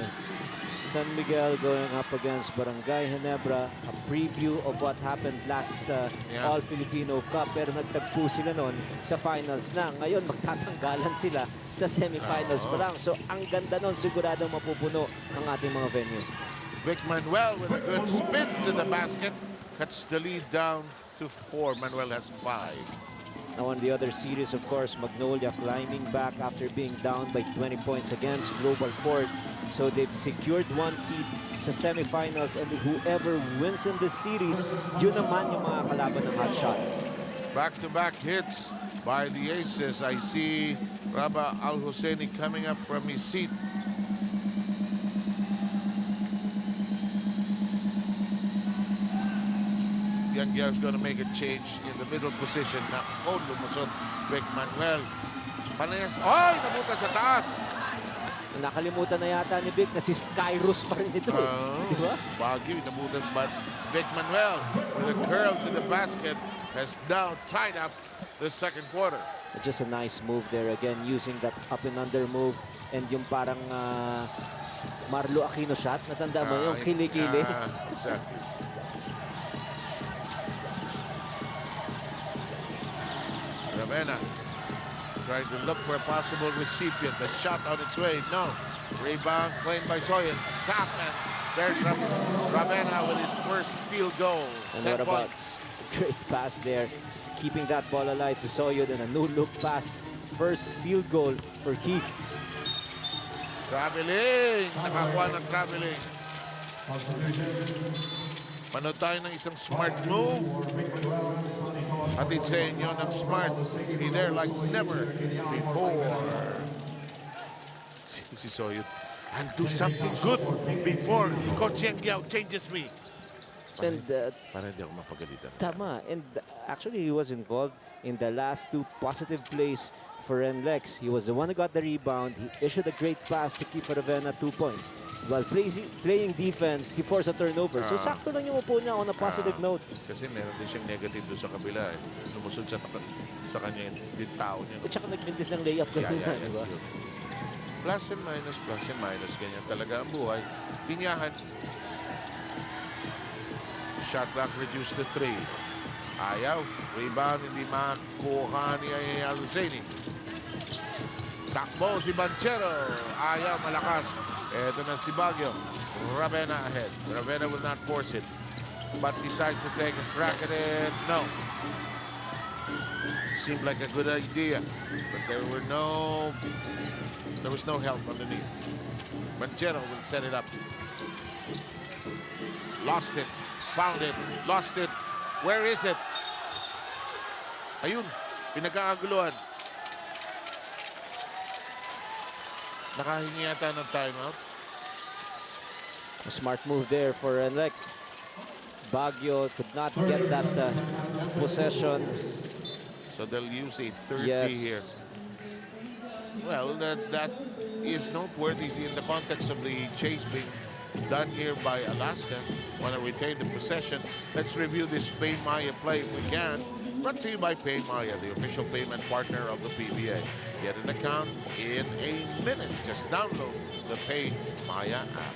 San Miguel going up against Barangay Ginebra? A preview of what happened last all-Filipino Cup. Pero nagtagpo sila noon sa finals na. Ngayon magtatanggalan sila sa semifinals pa lang. So ang ganda noon, siguradong mapupuno ang ating mga venue. Vic Manuel with a good spin to the basket. Cuts the lead down to 4. Manuel has 5. Now on the other series, of course, Magnolia climbing back after being down by 20 points against Global Port. So they've secured 1 seed sa semifinals, and whoever wins in this series, yun naman yung mga kalaban ng hot shots. Back-to-back hits by the Aces. I see Raba Al-Husseini coming up from his seat. Yang Yao is going to make a change in the middle position. Nakon lumusot Vic Manuel. Panayas. Ay! Nabuta sa taas. Nakalimutan na yata ni Vic na si Skyrus pa rin ito. Di ba? Baguio, nabutan. But Vic Manuel with a curl to the basket has now tied up the second quarter. Just a nice move there again, using that up and under move. And yung parang Marlo Aquino shot. Natanda mo yung kilikili. Exactly. Ravenna trying to look for a possible recipient. The shot on its way. No. Rebound played by Soyen. Tap, and there's Ravenna with his first field goal. And 10 what about points. great pass there, keeping that ball alive to Soyud, and a no-look pass. First field goal for Keith. Traveling. Nakakuha ng traveling. Manood tayo ng isang smart move. Hatid sa inyo ng smart. Be there like never before. Si Soyut. And do something good before Coach Yang Yao changes me. And Para hindi ako mapagalitan. tama. And actually, he was involved in the last 2 positive plays for NLEX. He was the one who got the rebound. He issued a great pass to Kiefer Ravena 2 points. While playing defense, he forced a turnover. So sakto lang yung upo niya on a positive note. Kasi meron din siyang negative doon sa kabila. Lumusod sa kanya yung tao niya. At saka nagbintis ng layup kanina, di ba? Yun. Plus and minus. Ganyan talaga ang buhay. Pinyahan. Shot clock reduced to 3. Ayaw. Rebound, hindi makuha ni Alzeni. Takbo si Banchero. Ayaw, malakas. Ito na si Baguio. Ravena ahead. Ravena will not force it, but decides to take a crack at it. No. Seemed like a good idea, but there was no help underneath. Banchero will set it up. Lost it. Found it. Lost it. Where is it? Ayun. Pinagkakaguluhan. Nakahingi yata ng timeout. A smart move there for NLEX. Baguio could not get that possession. So they'll use a third Yes. P here. Well, that is noteworthy in the context of the chase being done here by Alaska. Want to retain the possession. Let's review this Pay Maya play if we can. Brought to you by Pay Maya, the official payment partner of the PBA. Get an account in a minute. Just download the Pay Maya app.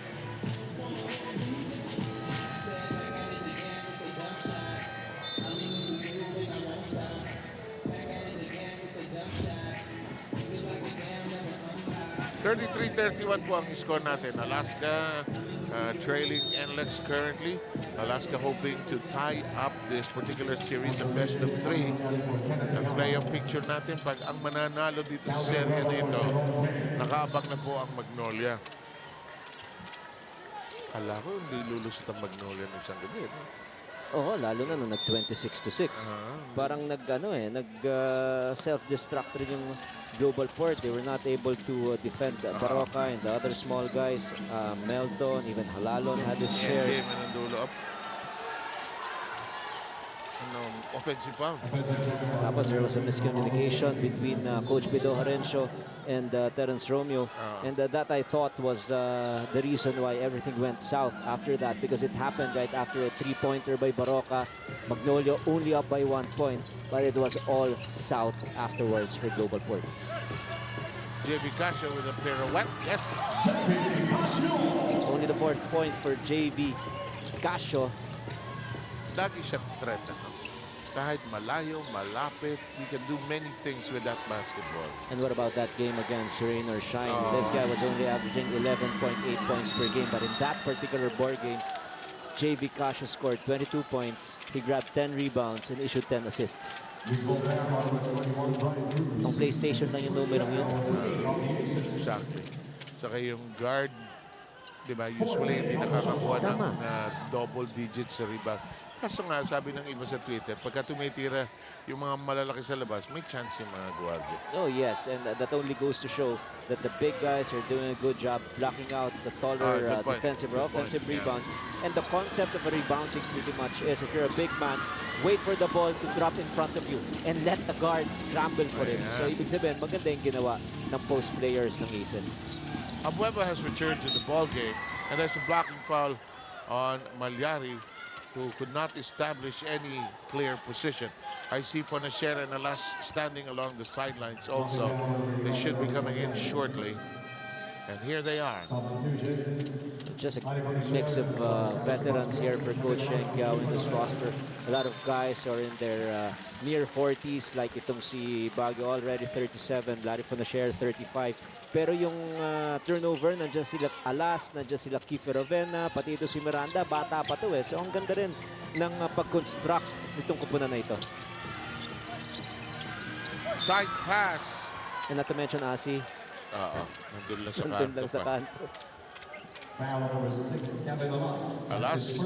(33-31) po ang score natin. Alaska trailing NLEX currently. Alaska hoping to tie up this particular series of best of 3. Ang playoff picture natin, pag ang mananalo dito sa serye nito, nakaabang na po ang Magnolia. Kala ko hindi lulusot ang Magnolia ng isang gabi. No? Oo, lalo na nung nag-26-6. Parang self-destruct rin yung Global Port. They were not able to defend Baroka and the other small guys. Melton, even Halalon had his share. Hindi, manandulo up. Offensive foul. Tapos there was a miscommunication between Coach Bido Harencio and Terence Romeo. And that I thought was the reason why everything went south after that, because it happened right after a 3-pointer by Baroka. Magnolia only up by 1 point, but it was all south afterwards for Global Port. JB Casio with a pirouette. Yes! Only the 4th point for JB Casio. Lagi siya threat. Kahit malayo, malapit, he can do many things with that basketball. And what about that game against Rain or Shine? This guy was only averaging 11.8 points per game, but in that particular board game, JB Casio scored 22 points. He grabbed 10 rebounds and issued 10 assists. Ang PlayStation lang yung numero yun. Exactly. Saka yung guard, di ba, usually hindi nakakakuha ng double digits sa rebound. Kaso nga, sabi ng iba sa Twitter, pagka tumitira yung mga malalaki sa labas, may chance yung mga guardia. Oh yes, and that only goes to show that the big guys are doing a good job blocking out the taller defensive or offensive rebounds. And the concept of a rebounding pretty much is, if you're a big man, wait for the ball to drop in front of you and let the guards scramble for it. So ibig sabihin, maganda yung ginawa ng post players ng Aces. Abueva has returned to the ball game, and there's a blocking foul on Malyari, who could not establish any clear position. I see Fonacier and Alas standing along the sidelines also. They should be coming in shortly. And here they are. Just a mix of veterans here for Coach Yengao in this roster. A lot of guys are in their near 40s, like itong si Baguio already 37, Larry Fonacier 35. Pero yung turnover, nandiyan sila Alas, nandiyan sila Kiefer Ravena, pati ito si Miranda, bata pa to eh. So ang ganda rin ng pag-construct nitong kupunan na ito. Side pass. And not to mention Asi, Nandun lang sa nandun lang kanto sa pa. kanto. Alas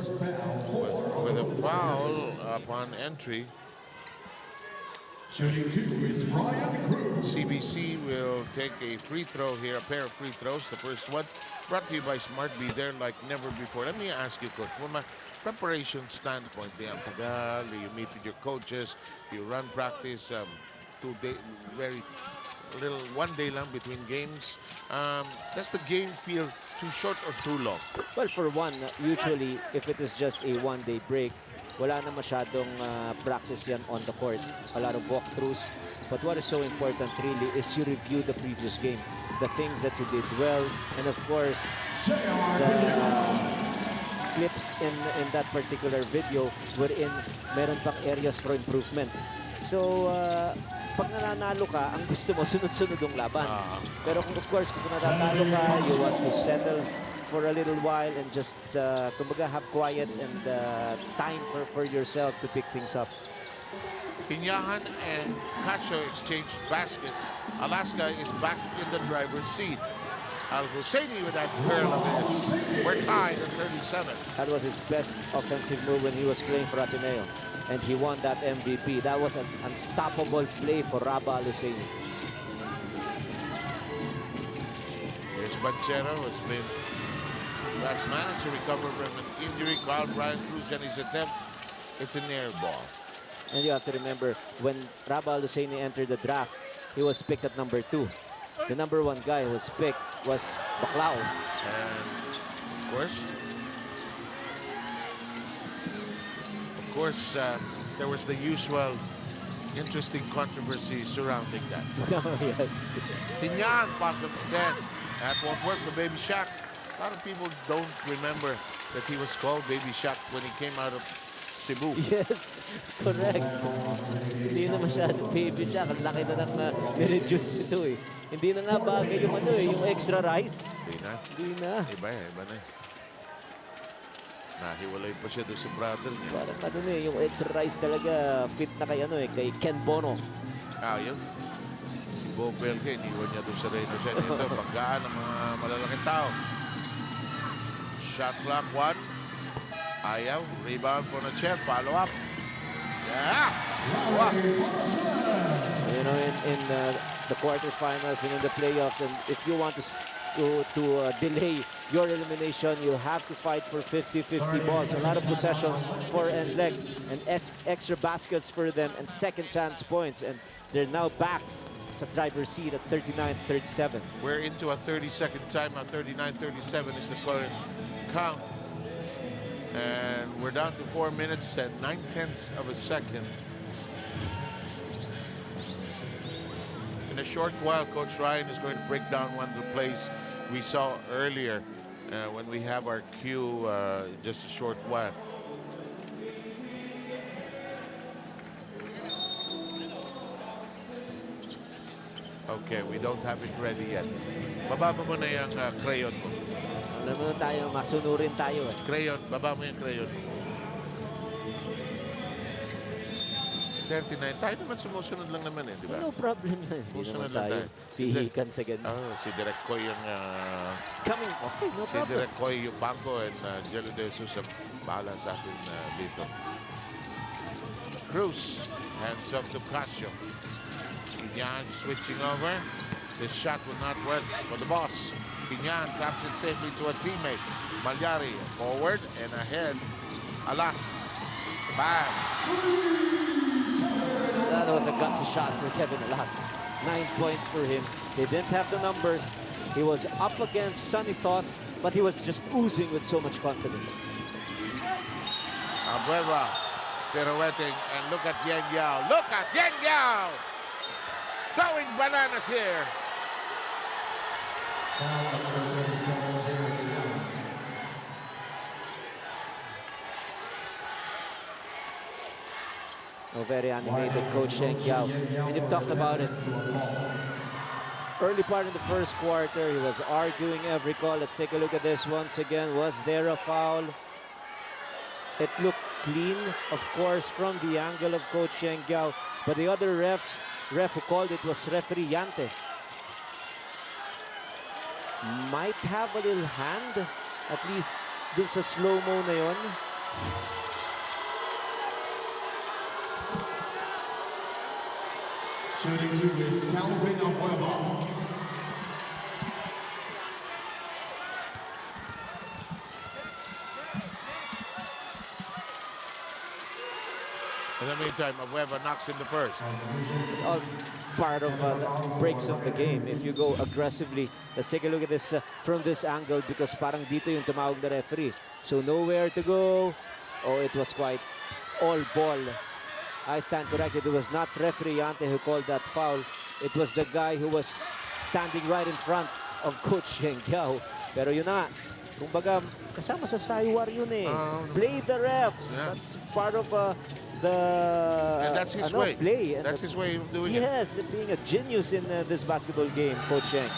with a foul upon entry. Shooting 2 is Brian Cruz. CBC will take a free throw here, a pair of free throws. The first one brought to you by Smart Be there like never before. Let me ask you, Coach, from a preparation standpoint, ang tagal, you meet with your coaches, you run practice, 2 day, very little 1 day lang between games. Does the game feel too short or too long? Well, for one, usually, if it is just a one-day break, wala na masyadong practice yan on the court. A lot of walkthroughs. But what is so important really is you review the previous game, the things that you did well, and of course, the clips in that particular video wherein meron pang areas for improvement. So, pag nananalo ka, ang gusto mo, sunod-sunod yung laban. Pero kung of course, kung natatalo ka, you want to settle for a little while and just, kumbaga, have quiet and time for yourself to pick things up. Pinyahan and Cacho exchanged baskets. Alaska is back in the driver's seat. Al-Husseini with that curl of his. We're tied at 37. That was his best offensive move when he was playing for Ateneo. And he won that MVP. That was an unstoppable play for Raba Al-Husseini. Here's Banchero, who's been last man to recover from an injury. Carl Brian Cruz and his attempt. It's an air ball. And you have to remember, when Raba Al-Husseini entered the draft, he was picked at number 2. The number 1 guy who was picked was Baclao. And of course, there was the usual interesting controversy surrounding that. Oh, yes. Pinyan, bottom 10. That won't work for Baby Shaq. A lot of people don't remember that he was called Baby Shaq when he came out of Cebu. Yes, correct. Hindi na masyado baby siya. Ang laki na lang na nireduce nito eh. Hindi na nga bagay yung ano eh, yung extra rice. Hindi na. Hindi na. Iba na. Nahiwalay pa siya doon sa brother niya. Parang ano eh, yung extra rice talaga fit na kay ano eh, kay Ken Bono. Yun. Si Bo Belke, iniwan niya doon sa Reno siya dito. Pagkaan ng mga malalaking tao. Shot clock 1. Ayaw. Rebound for the chair. Follow up. Yeah. You know, in the quarterfinals and in the playoffs, and if you want to delay your elimination, you have to fight for 50-50 balls. A lot of possessions for NLEX and extra baskets for them and second chance points. And they're now back sa driver's seat at 39-37. We're into a 30-second timeout. 39-37 is the current count. And we're down to 4 minutes and 9/10 of a second. In a short while, Coach Ryan is going to break down one of the plays we saw earlier when we have our cue in just a short while. Okay, we don't have it ready yet. Baba mo na yung crayon mo. Alam mo tayo, masunurin tayo eh. Crayon, baba mo yung crayon. 39. Tayo naman sumusunod lang naman eh, di ba? No problem yan. Hindi Susunod naman lang tayo tayo. pihikan sa ganun. Si Direk Koy yung... Coming, okay, no si problem. Direk Koy yung bangko and Jello De Jesus ang bahala sa atin dito. Cruz, hands up to Casio. Pinyan switching over. This shot will not work for the boss. Pinyan taps it safely to a teammate. Malyari forward and ahead. Alas. Bam. That was a gutsy shot for Kevin Alas. 9 points for him. They didn't have the numbers. He was up against Sonny Toss, but he was just oozing with so much confidence. Abueva pirouetting, and look at Yang Yao. Look at Yang Yao! Going bananas here. A very animated Coach Yang Yao. And you've talked about it. Early part in the first quarter, he was arguing every call. Let's take a look at this once again. Was there a foul? It looked clean, of course, from the angle of Coach Yang Yao. But the other ref who called it was referee Yante. Might have a little hand, at least dun sa slow-mo na yun. Shooting two is Calvin Abueva. the meantime, Abueva knocks in the first. All part of the breaks of the game. If you go aggressively, let's take a look at this from this angle because parang dito yung tumawag na referee. So nowhere to go. Oh, it was quite all ball. I stand corrected. It was not referee Yante who called that foul. It was the guy who was standing right in front of Coach Yeng Giao. Pero yun na, kumbaga, kasama sa Saywar yun eh. Play the refs. Yeah. That's part of the And that's his way. play. That's his way of doing it. Yes, being a genius in this basketball game, Coach Yeng.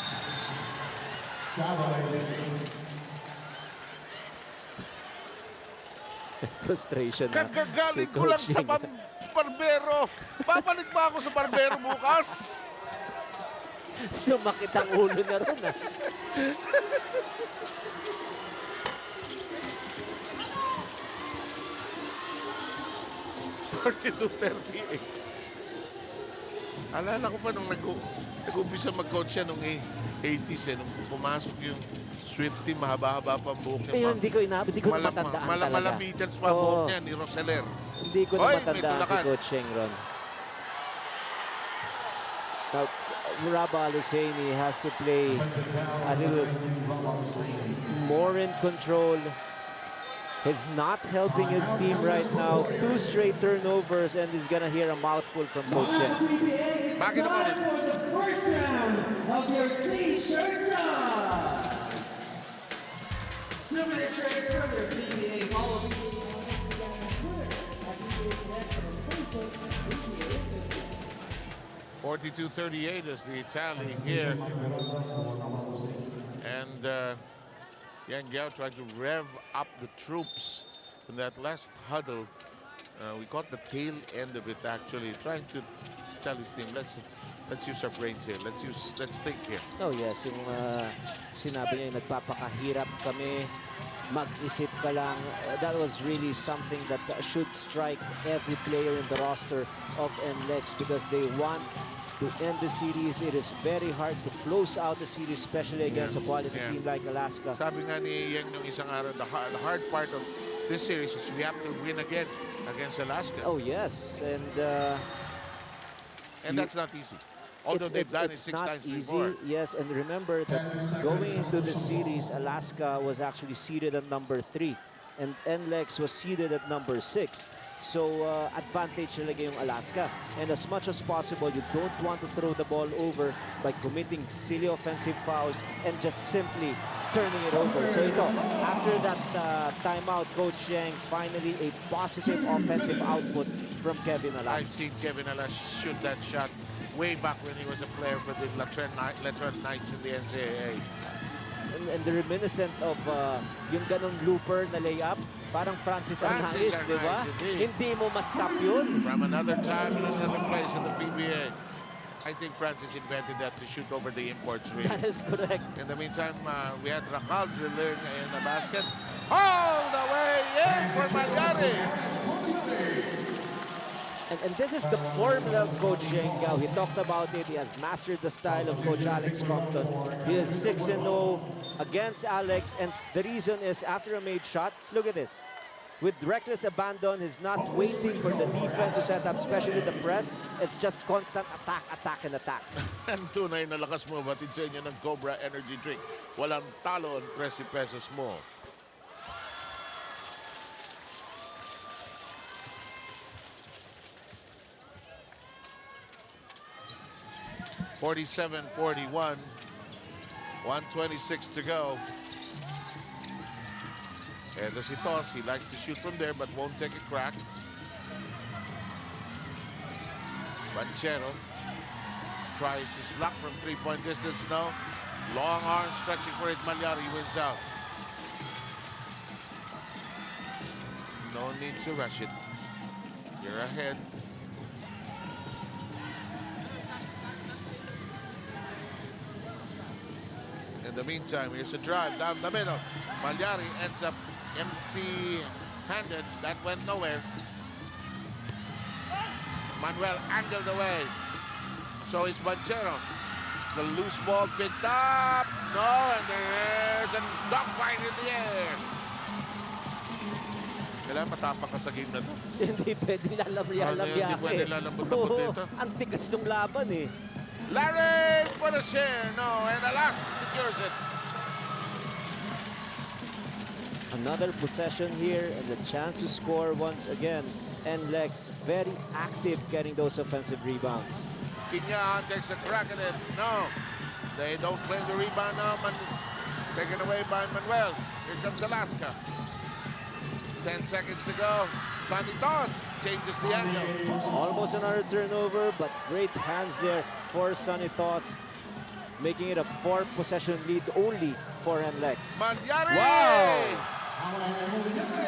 Frustration na. Kagagaling ko lang sa barbero. Babalik ba ako sa barbero bukas? Sumakit ang ulo na ron ah. Alala ko pa nung nag-umpisa mag-coach siya nung 80s eh. Nung pumasok yung Swifty, mahaba-haba pa ang buhok niya. Ayun, hindi ko na matandaan talaga. Malapitan pa ang buhok niya ni Roseler. Hindi ko na Oy, may matandaan si tulakan. Coach Yeng ron. Now, Rabah Al-Husseini has to play a little more in control. He's not helping his team right now. 2 straight turnovers and he's gonna hear a mouthful from Coach Yeng. Bakit naman? For the first round of their T-shirt tie. Super transfer for PBA Philippine. 42-38 is the tally here. And Yeng Giao tried to rev up the troops in that last huddle. We caught the tail end of it actually, trying to tell his team, let's use our brains here. Let's think here. Oh yes, yung sinabi niya, nagpapakahirap kami, mag-isip ka lang. That was really something that should strike every player in the roster of NLEX because they want to end the series. It is very hard to close out the series, especially against a quality team like Alaska. Sabi nga ni Yeng nung isang araw, the hard part of this series is we have to win again against Alaska. Oh yes, and that's not easy. Although they've done it 6 times before. Yes, and remember that going into the series, Alaska was actually seeded at number 3 and NLEX was seeded at number 6. So advantage talaga yung Alaska. And as much as possible, you don't want to throw the ball over by committing silly offensive fouls and just simply turning it over. So ito, after that timeout, Coach Yeng, finally a positive offensive output from Kevin Alas. I've seen Kevin Alas shoot that shot way back when he was a player for the Latran Knights in the NCAA. And the reminiscent of yung ganong looper na layup, parang Francis Arnaiz, di ba? Hindi mo ma-stop yun. From another time and another place in the PBA. I think Francis invented that to shoot over the imports, really. That is correct. In the meantime, we had Racal drilling in the basket. All the way in for Magyari. And this is the formula of Coach Yeng Giao. He talked about it. He has mastered the style of Coach Alex Compton. He is 6-0 against Alex. And the reason is after a made shot, look at this. With reckless abandon, he's not waiting for the defense to set up, especially the press. It's just constant attack, attack, and attack. Ang tunay na lakas mo, batid sa inyo ng Cobra Energy Drink. Walang talo ang 13 pesos mo. (47-41), 1:26 to go. And as he toss, he likes to shoot from there, but won't take a crack. Banchero tries his luck from 3-point distance now. Long arm stretching for it. Magyari wins out. No need to rush it. You're ahead. In the meantime, here's a drive down the middle. Magyari ends up empty-handed. That went nowhere. Manuel angled away. So is Banchero. The loose ball picked up. No, and there's a dogfight in the air. Kailangan matapang ka sa game na to. Hindi pwedeng Hindi pwede lalambot-lambot dito. Ang tigas ng laban eh. Larry for the share. No, and alas, secures it. Another possession here and the chance to score once again. NLEX very active getting those offensive rebounds. Kinyahan takes a crack at it. No, they don't claim the rebound now. Taken away by Manuel. Here comes Alaska. 10 seconds to go. Sandy Toss changes the angle. Almost another turnover, but great hands there for Sunny Thoughts, making it a 4-possession lead only for NLEX. Mangyari! Wow!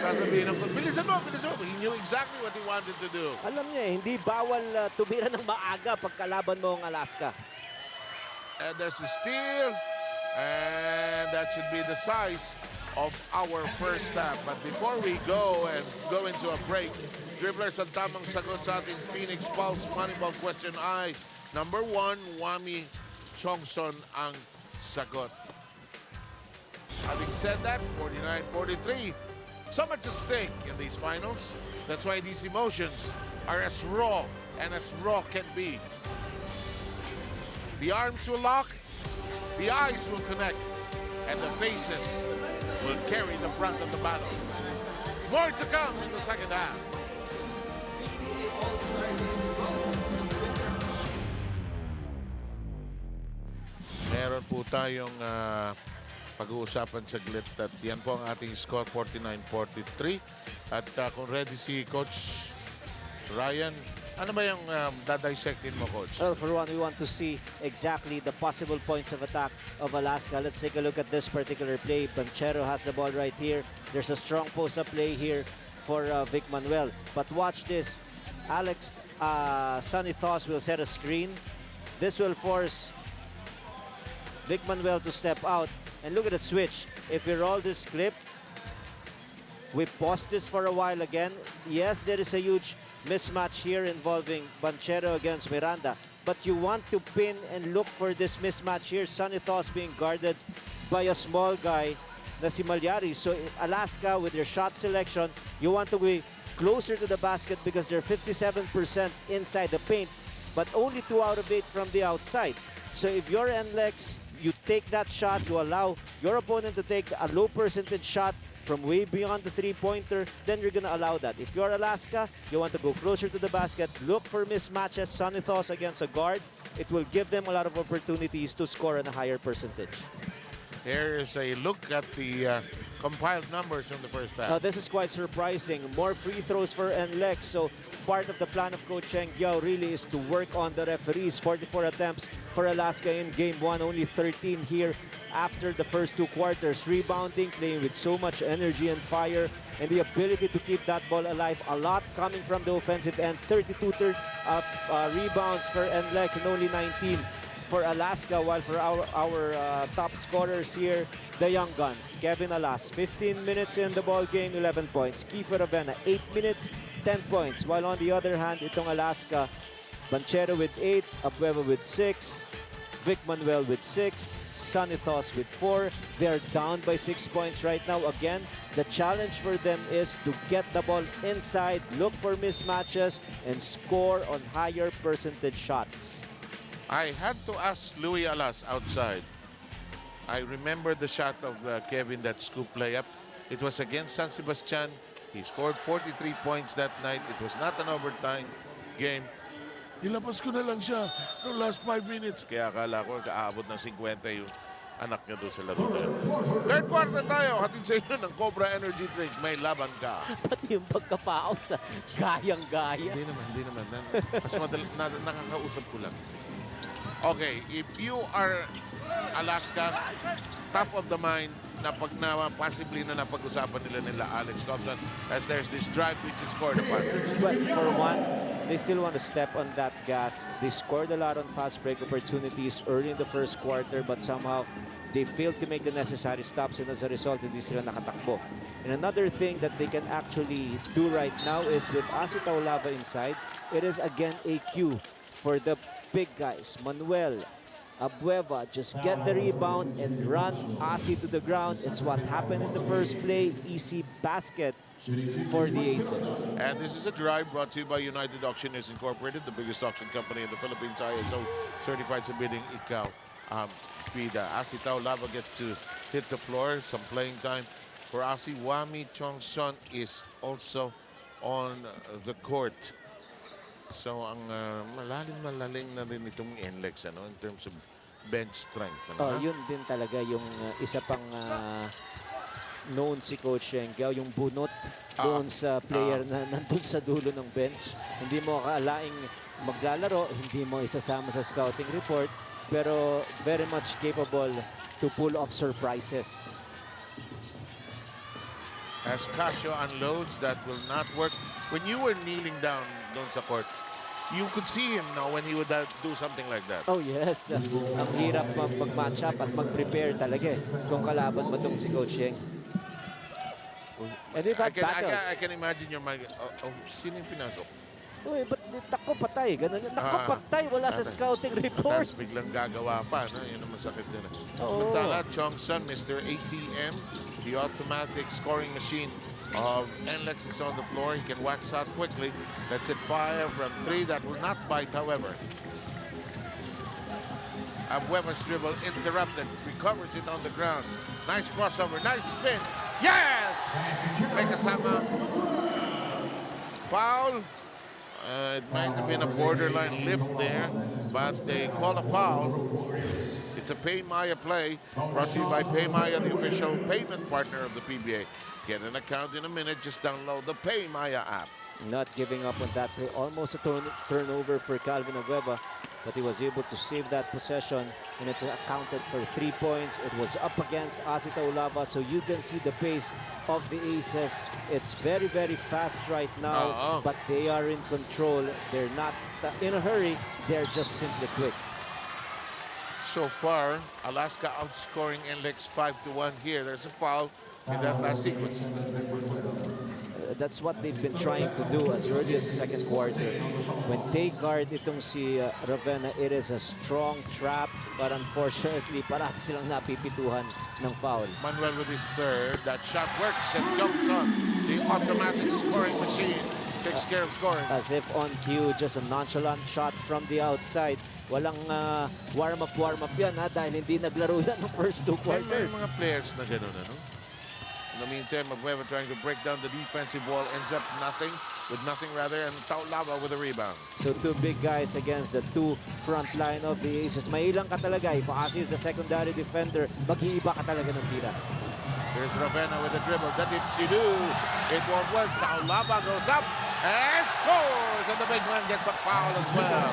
Sasabihin ng bilisan mo, bilisan mo. He knew exactly what he wanted to do. Alam niya eh, hindi bawal tumira ng maaga pagkalaban mo ang Alaska. And there's a steal. And that should be the size of our first half. But before we go and go into a break, dribblers ang tamang sagot sa ating Phoenix Pulse Moneyball question ay number 1, Wami Chongson ang sagot. Having said that, 49-43, so much at stake in these finals. That's why these emotions are as raw and as raw can be. The arms will lock, the eyes will connect, and the faces will carry the brunt of the battle. More to come in the second half. Meron po tayong pag-uusapan saglit at yan po ang ating score, 49-43. At kung ready si Coach Ryan, ano ba yung dadissectin mo, Coach? Well, for one, we want to see exactly the possible points of attack of Alaska. Let's take a look at this particular play. Banchero has the ball right here. There's a strong post-up play here for Vic Manuel. But watch this. Sunny Thos will set a screen. This will force Vic Manuel to step out. And look at the switch. If we roll this clip, we pause this for a while again. Yes, there is a huge mismatch here involving Banchero against Miranda. But you want to pin and look for this mismatch here. Sunny Thos being guarded by a small guy na si Malyari. So Alaska, with their shot selection, you want to be closer to the basket because they're 57% inside the paint, but only 2 out of 8 from the outside. So if you're NLEX, you take that shot, you allow your opponent to take a low percentage shot from way beyond the three-pointer, then you're gonna allow that. If you're Alaska, you want to go closer to the basket, look for mismatches, Sunny Thos against a guard. It will give them a lot of opportunities to score on a higher percentage. Here is a look at the compiled numbers from the first half. This is quite surprising. More free throws for NLEX. So part of the plan of Coach Cheng Giao really is to work on the referees. 44 attempts for Alaska in Game 1, only 13 here after the first 2 quarters. Rebounding, playing with so much energy and fire, and the ability to keep that ball alive. A lot coming from the offensive end. 32 rebounds for NLEX and only 19 for Alaska, while for our top scorers here, the young guns. Kevin Alas, 15 minutes in the ball game, 11 points. Kiefer Avena, 8 minutes, 10 points. While on the other hand, itong Alaska, Banchero with 8, Abueva with 6, Vic Manuel with 6, Sunny Thos with 4. They're down by 6 points right now. Again, the challenge for them is to get the ball inside, look for mismatches, and score on higher percentage shots. I had to ask Louis Alas outside. I remember the shot of Kevin, that scoop layup. It was against San Sebastian. He scored 43 points that night. It was not an overtime game. Ilabas ko na lang siya no last 5 minutes. Kaya akala ko kaabot ng 50 yung anak niya doon sa laro na yun. Third quarter tayo. Hatid sa inyo ng Cobra Energy Drink. May laban ka. Pati yung pagkapao sa gayang-gaya. Hindi naman. Mas nakakausap ko lang. Okay, if you are Alaska, top of the mind na possibly na napag-usapan nila Alex Compton, as there's this drive which is scored upon. But for one, they still want to step on that gas. They scored a lot on fast break opportunities early in the first quarter, but somehow they failed to make the necessary stops, and as a result, hindi sila nakatakbo. And another thing that they can actually do right now is with Asi Taulava inside, it is again a cue for the big guys. Manuel, Abueva, just get the rebound and run Asi to the ground. It's what happened in the first play. Easy basket for the Aces. And this is a drive brought to you by United Auctioneers Incorporated, the biggest auction company in the Philippines. ISO certified sa bidding, ikaw ang bida. Asi Tao Lava gets to hit the floor. Some playing time for Asi. Wami Chongson is also on the court. So ang malalim na rin itong NLEX in terms of bench strength. Yun din talaga yung isa pang known si Coach Yeng Giao, yung bunot doon sa player na nandun sa dulo ng bench. Hindi mo akaalaing maglalaro, hindi mo isasama sa scouting report, pero very much capable to pull off surprises. As Casio unloads, that will not work. When you were kneeling down sa court, you could see him now when he would do something like that. Oh yes, ang hirap mag-match up at mag-prepare talaga kung kalaban mo itong si Coach Yeng. And we've had battles. I can imagine your mind. Sino yung pinasok? Uy, ba't tako patay? Ganun yun. Tako patay, wala sa scouting report. Tapos biglang gagawa pa. No? Yun ang masakit din. Oo. Samantala, Chongson, Mr. ATM, the automatic scoring machine of NLEX is on the floor. He can wax out quickly. Lets it fire from 3. That will not bite, however. Abueva's dribble interrupted. Recovers it on the ground. Nice crossover. Nice spin. Yes! May kasama. Foul. It might have been a borderline lift there, but they call a foul. It's a Pay Maya play, brought to you by Pay Maya, the official payment partner of the PBA. Get an account in a minute. Just download the Pay Maya app. Not giving up on that. Almost a turnover for Calvin Abueva, but he was able to save that possession, and it accounted for 3 points. It was up against Asi Taulava, so you can see the pace of the Aces. It's very, very fast right now, but they are in control. They're not in a hurry. They're just simply quick. So far, Alaska outscoring NLEX 5-1 here. There's a foul in that last sequence. That's what they've been trying to do as early as the second quarter. When they guard itong si Ravenna, it is a strong trap, but unfortunately, parang silang napipituhan ng foul. Manuel with his third. That shot works and jumps on. The automatic scoring machine takes care of scoring. As if on cue, just a nonchalant shot from the outside. Walang warm-up yan dahil hindi naglaro yan ng first 2 quarters. May mga players na gano'n, ano? In the meantime, Abueva trying to break down the defensive wall, ends up with nothing rather, and Taulava with a rebound. So 2 big guys against the 2 front line of the Aces. May ilang ka talaga. If Asi is the secondary defender, mag-iiba ka talaga ng tira. There's Ravenna with a dribble. The dipsy-do. It won't work. Taulava goes up and scores, and the big man gets a foul as well.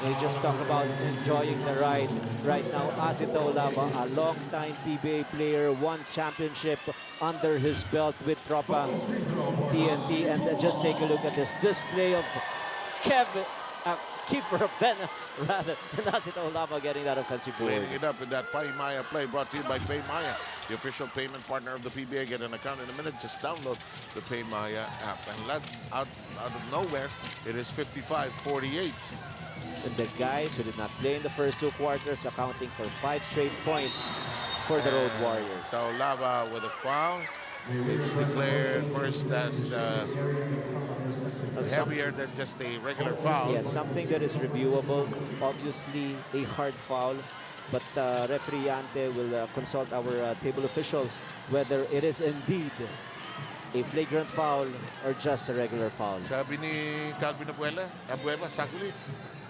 They just talk about enjoying the ride right now. Asi Taulava, a long-time PBA player, won championship under his belt with Tropa TNT. And just take a look at this display of keeper of Ravenna, rather than Asi Taulava getting that offensive board. Cleaning it up in that Pay Maya play brought to you by Pay Maya, the official payment partner of the PBA. Get an account in a minute. Just download the Pay Maya app. And out of nowhere, it is 55-48. And the guys who did not play in the first 2 quarters accounting for 5 straight points for the Road Warriors. Taulava with a foul. It's declared first as heavier than just a regular foul. Yes, something that is reviewable. Obviously, a hard foul. But referee Yante will consult our table officials whether it is indeed a flagrant foul or just a regular foul. Sabi ni Calvin Abueva, sakuli.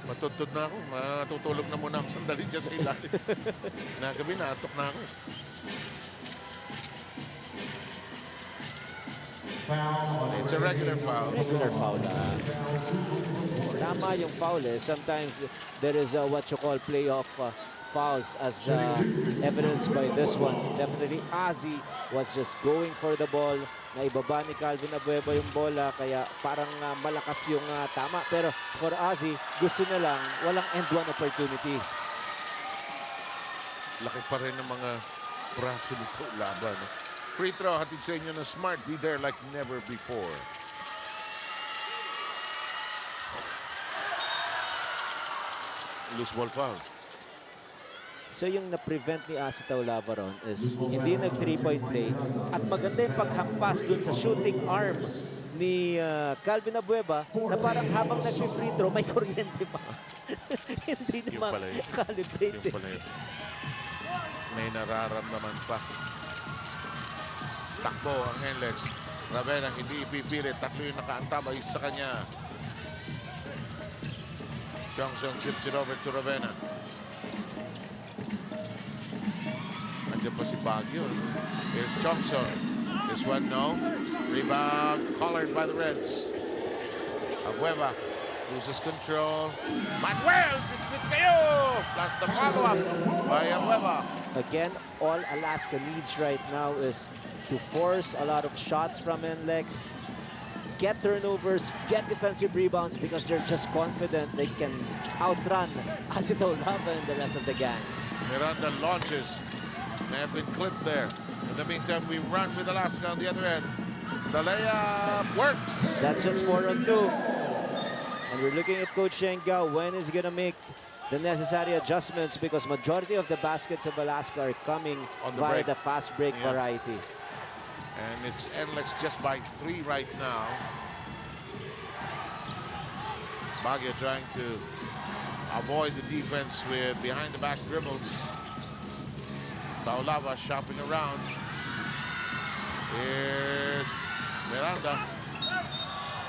Matutod na ako. Matutulog na muna ako sandali dyan sa ilalim. Nagabi, naatok na ako. It's a regular foul. Regular foul. Tama yung foul eh. Sometimes there is what you call playoff fouls as evidenced by this one. Definitely, Asi was just going for the ball. Naibaba ni Calvin Abueva yung bola, kaya parang malakas yung tama. Pero for Asi, gusto na lang, walang end-one opportunity. Laki pa rin ng mga braso nito laban. Free throw, hatid sa inyo ng Smart. Be there like never before. Loose ball foul. So yung na-prevent ni Asitaw Lavaron is hindi nag 3-point play at maganda yung paghampas dun sa shooting arm ni Calvin Abueva na parang habang nag-free throw may kuryente pa. Hindi Yung naman pala yun. calibrated. Yung pala yun. May nararamdaman pa. Takbo ang NLEX. Ravena hindi ipipilit. Tatlo yung nakaantabay sa kanya. Johnson tips it over to Ravena. Nandiyan pa si Baguio. Here's Johnson. This one, no. Rebound collared by the Reds. Abueva loses control. Manuel, good kayo! Plus the follow-up by Abueva. Again, all Alaska needs right now is to force a lot of shots from NLEX, get turnovers, get defensive rebounds because they're just confident they can outrun Asitaw Lava and the rest of the gang. Miranda launches. May have been clipped there. In the meantime, we run with Alaska on the other end. The layup works. That's just 4 on 2. And we're looking at Coach Shenga when is he going to make the necessary adjustments because majority of the baskets of Alaska are coming On the via break. the fast break Yeah. variety. And it's NLEX just by 3 right now. Baguio trying to avoid the defense with behind-the-back dribbles. Taulava shopping around. Here's Miranda.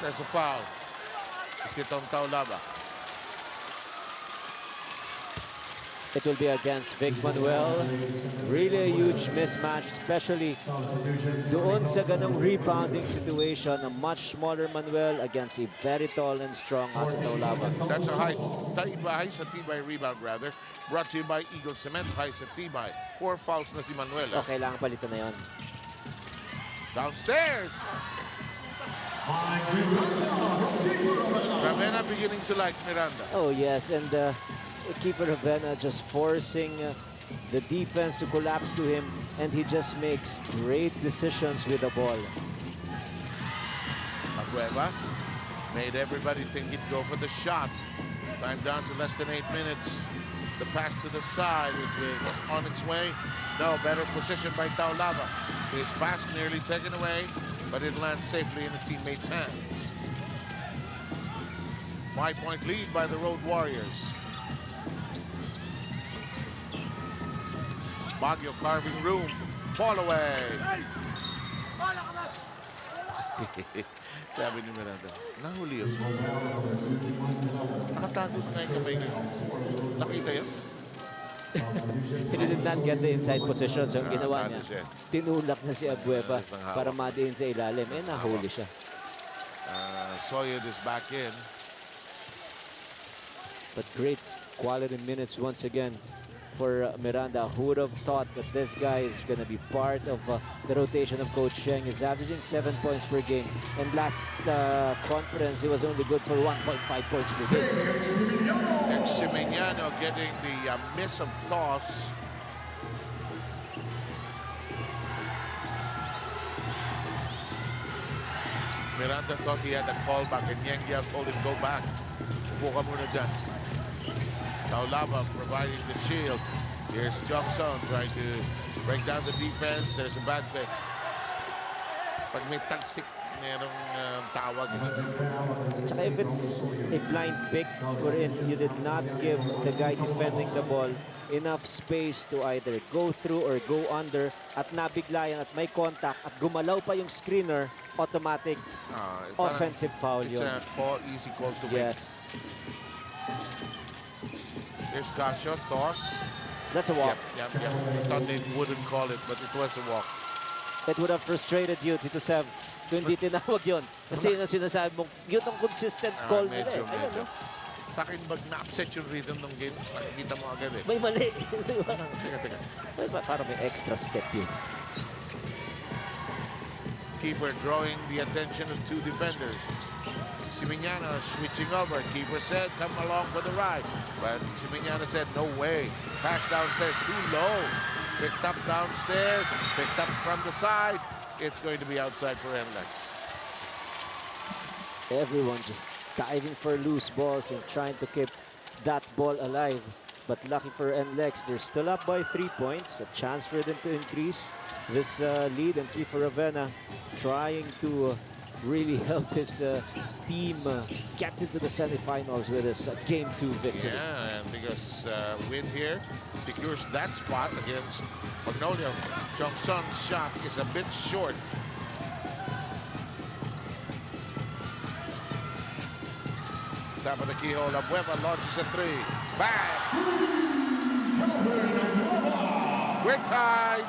There's a foul. Is it on Taulava? It will be against Vic Manuel. Really a huge mismatch, especially doon sa ganong rebounding situation. A much smaller Manuel against a very tall and strong Asitaw Lava. That's a high sa Tibay rebound rather. Brought to you by Eagle Cement. High sa Tibay. 4 fouls na si Manuel. Okay lang palitan na yun. Downstairs. Ravena beginning to like Miranda. Oh yes, and keeper Ravena just forcing the defense to collapse to him, and he just makes great decisions with the ball. Abueva made everybody think he'd go for the shot. Time down to less than 8 minutes. The pass to the side, it was on its way. No, better position by Taulava. His pass nearly taken away, but it lands safely in the teammate's hands. 5-point lead by the Road Warriors. Baguio carving room. Fall away. Sabi ni Miranda, nahuli yun. Nakatago na nga yung kamay niya. Nakita yun? He did not get the inside position, so ang ginawa Nakatago niya, siya. tinulak na si Abueva Ayos ng hawak. para madiin sa ilalim. Eh, nahuli siya. Soyed is back in. But great quality minutes once again for Miranda. Who would have thought that this guy is going to be part of the rotation of Coach Sheng? He's averaging 7 points per game. And last conference, he was only good for 1.5 points per game. Eximeniano getting the miss of toss. Miranda thought he had a call back and Yengia told him go back. Upo ka muna dyan. Taulava providing the shield. Here's Johnson trying to break down the defense. There's a bad pick. Pag may tagsik, merong tawag. Tsaka if it's a blind pick wherein you did not give the guy defending the ball enough space to either go through or go under at nabigla yan at may contact at gumalaw pa yung screener, automatic offensive foul It's yun. a easy call to make. Yes. Here's Casio, toss. That's a walk. Yep. I thought they wouldn't call it, but it was a walk. It would have frustrated you, Tito Sev, kung hindi tinawag yun. Kasi yun ang sinasabi mo, yun ang consistent call nila eh. Ayun, no? Sa akin, na-upset yung rhythm ng game. Nakikita mo agad eh. May mali. Teka. Parang may extra step yun. Keeper drawing the attention of 2 defenders. Ximeniano switching over. Keeper said, come along for the ride. But Ximeniano said, no way. Pass downstairs, too low. Picked up downstairs, picked up from the side. It's going to be outside for NLEX. Everyone just diving for loose balls and trying to keep that ball alive But lucky for NLEX, they're still up by 3 points. A chance for them to increase this lead. And Kiefer Ravenna trying to really help his team get into the semifinals with his Game 2 victory. Yeah, and because win here secures that spot against Magnolia. Jongson's shot is a bit short. Top of the keyhole, Abueva launches a 3. Bang! We're tied.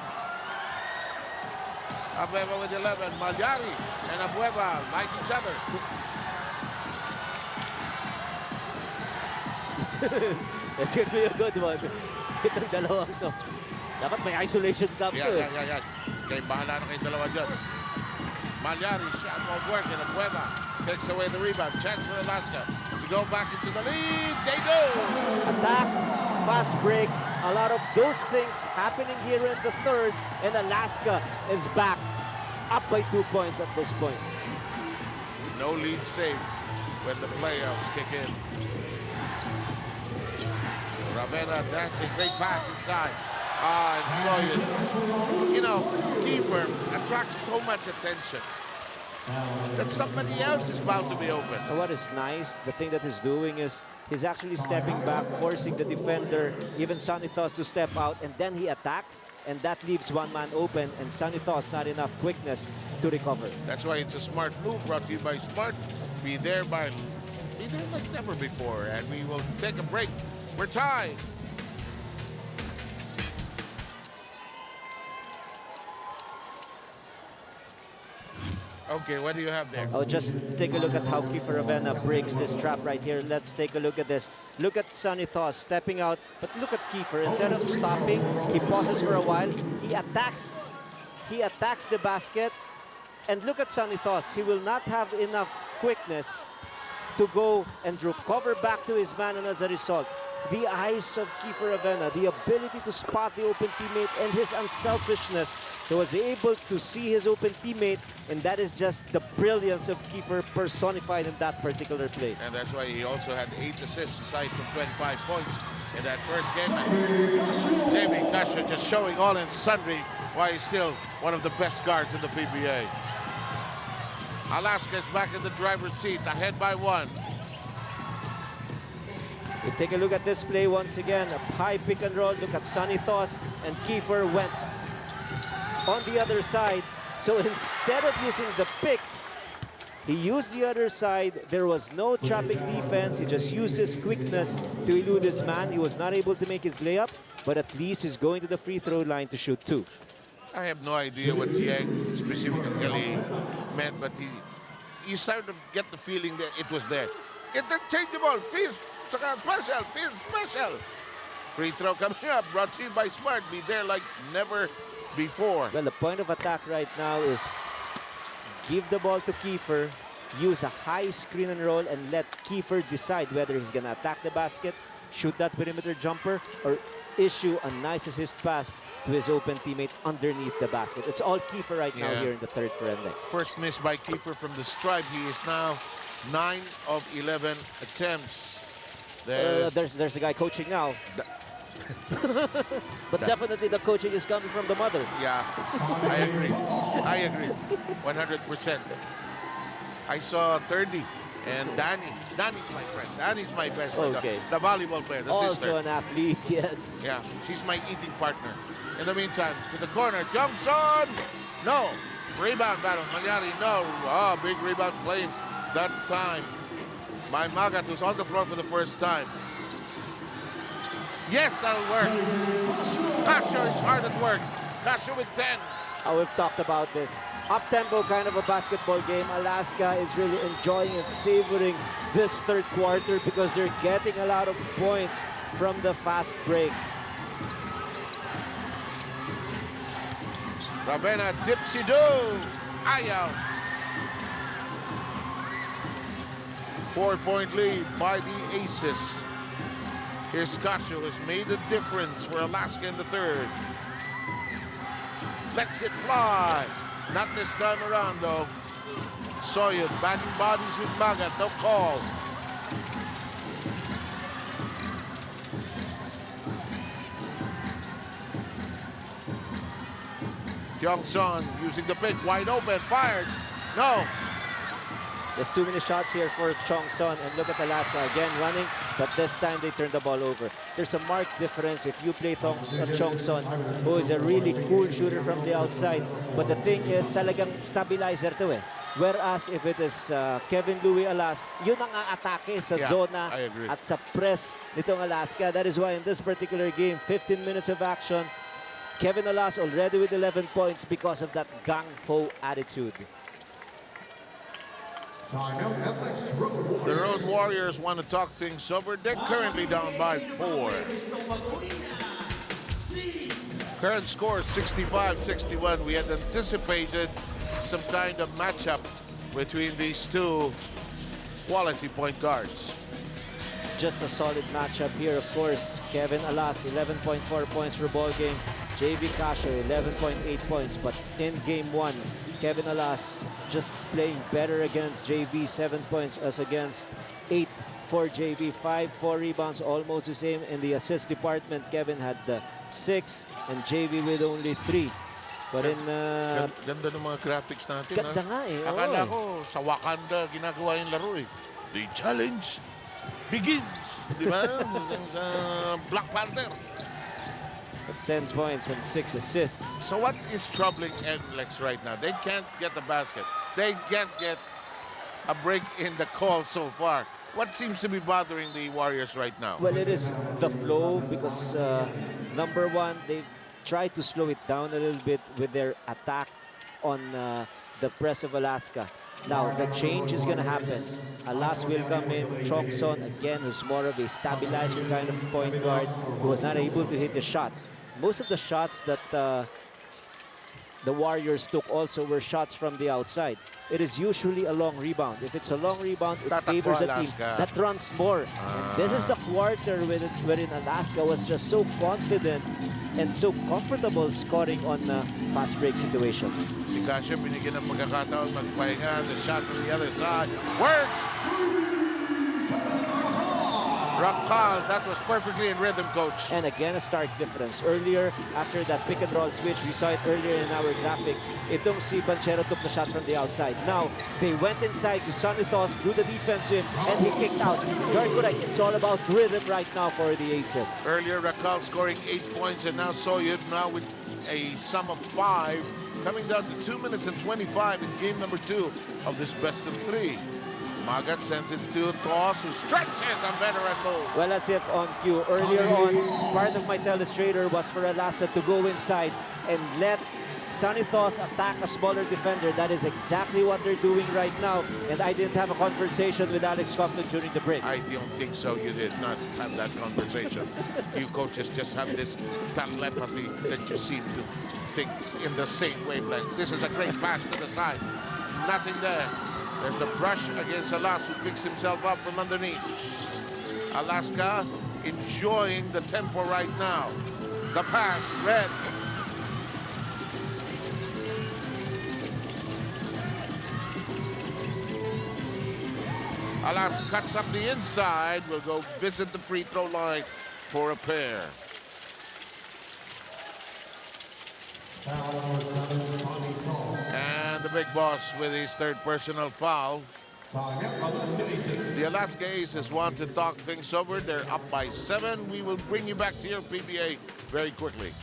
Abueva with 11. Malyari and Abueva like each other. It's gonna be a good one. Itong dalawang to. Dapat may isolation camp to eh. Yeah. Kaya bahala na kayong dalawa dyan. Malyari, shot won't work, and Abueva takes away the rebound. Chance for Alaska to go back into the lead. They do! Attack, fast break, a lot of those things happening here in the third, and Alaska is back, up by 2 points at this point. No lead saved when the playoffs kick in. Ravenna dancing, great pass inside. And Soyun, you know, keeper attracts so much attention that somebody else is bound to be open. And what is nice, the thing that he's doing is he's actually stepping back, forcing the defender, even Sanithos, to step out, and then he attacks, and that leaves one man open, and Sanithos not enough quickness to recover. That's why it's a smart move brought to you by Smart. Be there like never before, and we will take a break. We're tied. Okay, what do you have there? Oh, just take a look at how Kiefer Ravenna breaks this trap right here. Let's take a look at this. Look at Sanithos stepping out, but look at Kiefer. Instead of stopping, he pauses for a while. He attacks the basket. And look at Sanithos. He will not have enough quickness to go and recover back to his man, and as a result, the eyes of Kiefer Ravenna, the ability to spot the open teammate, and his unselfishness. He was able to see his open teammate, and that is just the brilliance of Kiefer personified in that particular play. And that's why he also had 8 assists aside from 25 points in that first game. Jamie Kasha just showing all in sundry why he's still one of the best guards in the PBA. Alaska is back in the driver's seat, ahead by 1. We take a look at this play once again. A high pick and roll. Look at Sanithos, and Kiefer went on the other side. So instead of using the pick, he used the other side. There was no trapping defense. He just used his quickness to elude his man. He was not able to make his layup, but at least he's going to the free throw line to shoot 2. I have no idea what Yang specifically meant, but you started to get the feeling that it was there. Interchangeable, fist, special, fist, special. Free throw coming up, brought to you by Smart. Be there like never before. Well, the point of attack right now is give the ball to Kiefer, use a high screen and roll, and let Kiefer decide whether he's going to attack the basket, shoot that perimeter jumper, or issue a nice assist pass to his open teammate underneath the basket. It's all Kiefer right now here in the third for NLEX. First miss by Kiefer from the stripe. He is now 9 of 11 attempts. There's a guy coaching now. But definitely the coaching is coming from the mother. Yeah, I agree. I agree. 100%. I saw 30 and Danny. Danny's my friend. Danny's my best friend. Okay. The volleyball player, the Also sister. an athlete, yes. Yeah, she's my eating partner. In the meantime, to the corner, jumps on. No. Rebound battle. Malyari, no. Oh, big rebound play that time by Magat, who's on the floor for the first time. Yes, that'll work. Kasha is hard at work. Kasha with 10. We've talked about this. Up-tempo kind of a basketball game. Alaska is really enjoying and savoring this third quarter because they're getting a lot of points from the fast break. Ravenna tipsy-do. Ayaw. 4-point lead by the Aces. Here's Kasha, who's made a difference for Alaska in the third. Lets it fly. Not this time around, though. Soyun batting bodies with Magat. No call. Kyung-son using the pick, wide open, fired. No. There's too many shots here for Chong-son. And look at Alaska again running, but this time they turned the ball over. There's a marked difference if you play Chong-son, who is a really cool shooter from the outside. But the thing is, talagang stabilizer to eh. Whereas if it is Kevin Louis Alas, yun ang aatake sa zona I agree. at sa press nitong Alaska. That is why in this particular game, 15 minutes of action, Kevin Alas already with 11 points because of that gung-ho attitude. Timeout, NLEX Road The Warriors. Road Warriors want to talk things over. They're currently down by 4. Current score 65-61. We had anticipated some kind of matchup between these two quality point guards. Just a solid matchup here, of course. Kevin Alas, 11.4 points per ball game. JV Casio, 11.8 points. But in game 1, Kevin Alas just playing better against JV, 7 points as against 8 for JV. 5, 4 rebounds, almost the same. In the assist department, Kevin had 6 and JV with only 3. But in... Ganda ng mga graphics natin. Ganda nga eh. Akala oo. ko sa Wakanda ginagawa yung laro eh. The challenge begins. Di ba? Sa Black Panther. 10 points and 6 assists. So what is troubling NLEX right now? They can't get the basket. They can't get a break in the call so far. What seems to be bothering the Warriors right now? Well, it is the flow because number one, they tried to slow it down a little bit with their attack on the press of Alaska. Now, the change is going to happen. Alas will come in. Chong-son, again, who's more of a stabilizer kind of point guard who was not able to hit the shots. Most of the shots that the Warriors took also were shots from the outside. It is usually a long rebound. If it's a long rebound, it favors a team that runs more. This is the quarter wherein Alaska was just so confident and so comfortable scoring on fast break situations. Si Casio binigyan ng pagkakataon magpahinga. The shot from the other side works. Rakal, that was perfectly in rhythm, coach. And again, a stark difference. Earlier, after that pick and roll switch, we saw it earlier in our graphic. Itong si Banchero took the shot from the outside. Now, they went inside to Sanitos, drew the defense in, and he kicked out. Very good. It's all about rhythm right now for the Aces. Earlier, Rakal scoring 8 points, and now Soyud now with a sum of 5, coming down to 2 minutes and 25 in game number 2 of this best of 3. Magat sends it to Toss, who stretches a veteran move. Well, as if on cue. Earlier on, part of my telestrator was for Alasa to go inside and let Sanitos attack a smaller defender. That is exactly what they're doing right now. And I didn't have a conversation with Alex Coughlin during the break. I don't think so. You did not have that conversation. You coaches just have this telepathy that you seem to think in the same wavelength. This is a great pass to the side. Nothing there. There's a brush against Alas, who picks himself up from underneath. Alaska enjoying the tempo right now. The pass, Red. Alas cuts up the inside. Will go visit the free throw line for a pair. And the big boss with his third personal foul. The Alaska Aces want to talk things over. They're up by 7. We will bring you back to your PBA very quickly.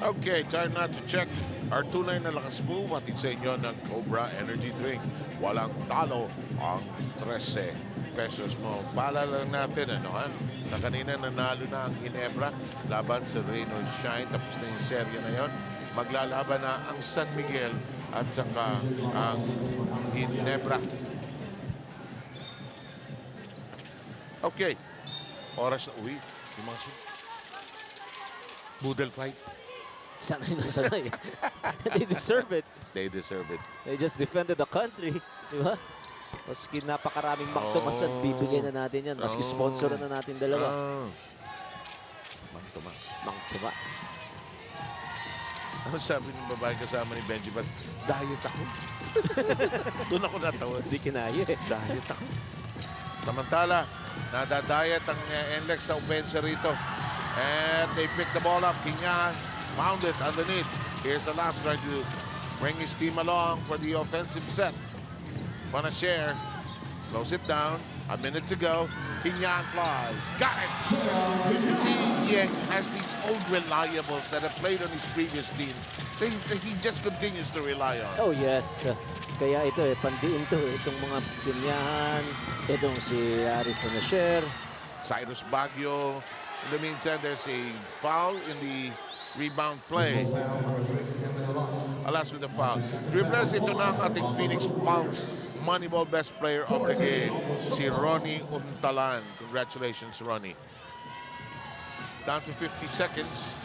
Okay, time now to check our tunay na lakas move. Hatid sa inyo ng Cobra Energy Drink. Walang talo ang 13 pesos mo. Paalala lang natin, na kanina nanalo na ang Ginebra laban sa Reno Shine. Tapos na yung serye na yon. Maglalaban na ang San Miguel at saka ang Ginebra. Okay, oras na uwi. Yung mga Boodle fight. Sanay na sanay. They deserve it. They deserve it. They just defended the country. Di ba? Maski napakaraming Mang Tomas at bibigyan na natin yan. Maski sponsor na natin dalawa. Mang Tomas. Mang Tomas. Ano sabi ng babae kasama ni Benji? But diet ako. Doon ako natawa. Hindi kinaya eh. Diet ako. Samantala, nadadiet ang NLEX sa offense rito. And they pick the ball up. Kinyahan Found it underneath. Here's Alaska to bring his team along for the offensive set. Wanna share. Slows it down. A minute to go. Kinyan flies. Got it! See, Yeng has these old reliables that have played on his previous team. He just continues to rely on. Oh yes. Kaya ito pandiin to itong mga pinyahan. Itong si Ari Fonacher. Cyrus Baguio. In the meantime, there's a foul in the rebound play. Alas with the foul. Dribblers, ito na ang ating Phoenix Pulse Moneyball best player of the game, si Ronnie Untalan. Congratulations, Ronnie. Down to 50 seconds.